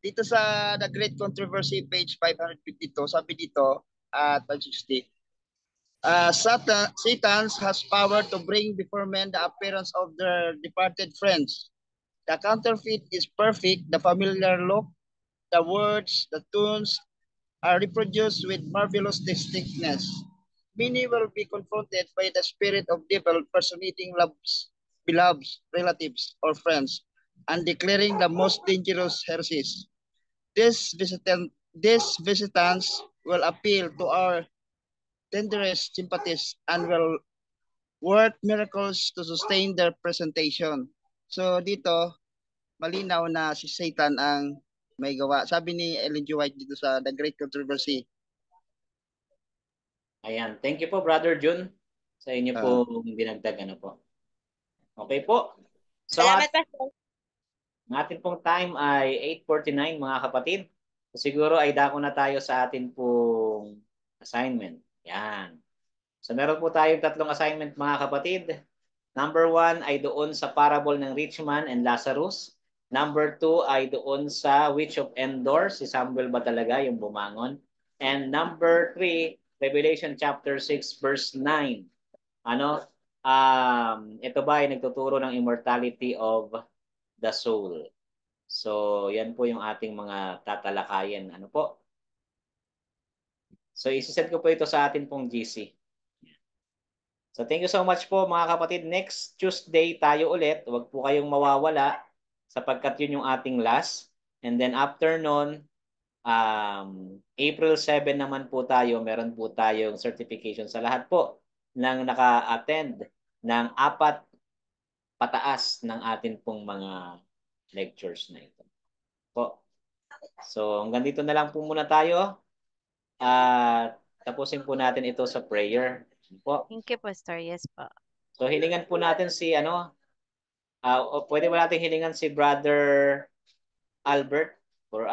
Dito sa The Great Controversy, page 552, sabi dito at 560, Satan has power to bring before men the appearance of their departed friends. The counterfeit is perfect. The familiar look, the words, the tunes are reproduced with marvelous distinctness. Many will be confronted by the spirit of devil personating beloved relatives or friends and declaring the most dangerous heresies. These visitants will appeal to our tenderest sympathies and will work miracles to sustain their presentation. So dito, malinaw na si Satan ang may gawa. Sabi ni Ellen G. White dito sa The Great Controversy. Ayan. Thank you po, Brother Jun, sa inyo po dinagdag. Ano po. Okay po. So, Salamat, Pastor. ang ating pong time ay 8:49 mga kapatid. Siguro ay dako na tayo sa atin pong assignment. Yan. So meron po tayong 3 assignment mga kapatid. Number 1 ay doon sa parable ng rich man and Lazarus. Number 2 ay doon sa witch of Endor. Si Samuel ba talaga yung bumangon? And number 3, Revelation chapter 6 verse 9. Ano? Ito ba ay nagtuturo ng immortality of the soul. So, yan po yung ating mga tatalakayin. Ano po? So, isi-send ko po ito sa atin pong GC. So, thank you so much po mga kapatid. Next Tuesday tayo ulit. Huwag po kayong mawawala sapagkat yun yung ating last. And then after nun, April 7 naman po tayo. Meron po tayong certification sa lahat po ng naka-attend ng 4 pataas ng atin pong mga lectures na ito po. So, hanggang dito na lang po muna tayo. Tapusin po natin ito sa prayer. Po. Thank you, Pastor. Yes po. So, hilingan po natin si pwede ba natin hilingan si Brother Albert for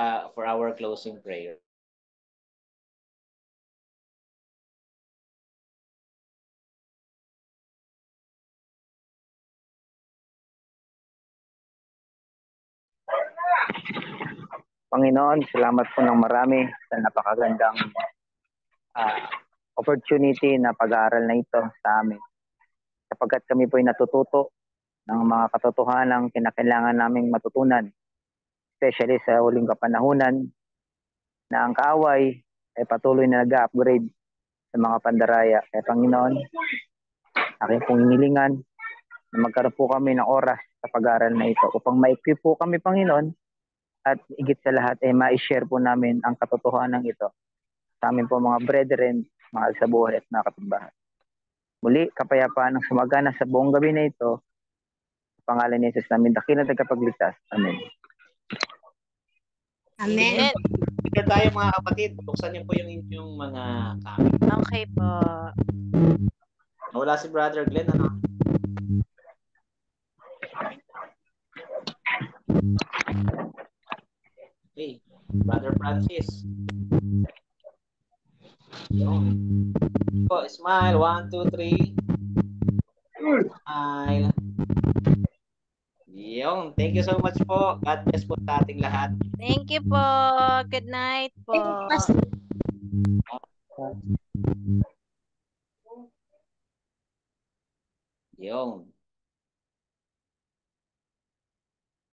our closing prayer. Panginoon, salamat po ng marami sa napakagandang opportunity na pag-aaral na ito sa amin. Sapagkat kami po ay natututo ng mga katotohanan kinakailangan naming matutunan, especially sa huling kapanahunan na ang kaaway ay patuloy na nag-upgrade sa mga pandaraya. Kaya Panginoon, aking pong hinilingan na magkaroon po kami ng oras sa pag-aaral na ito upang ma-equip po kami, Panginoon, at higit sa lahat ay ma-share po namin ang katotohanan ito sa amin po mga brethren, mahal sa buhay at mga katumbahan. Muli, kapayapaan ang sumagana sa buong gabi na ito. Sa pangalan ni Jesus namin, dakilang tagapagligtas. Amen. Amen. Dito tayo mga kapatid. Buksan niyo po yung inyong mga camera. Okay po. Wala si Brother Glenn, ano? Okay. Brother Francis. Yun. Oh, smile. 1, 2, 3. Smile. Yun. Thank you so much po. God bless po sa ating lahat. Thank you po. Good night po. Yun.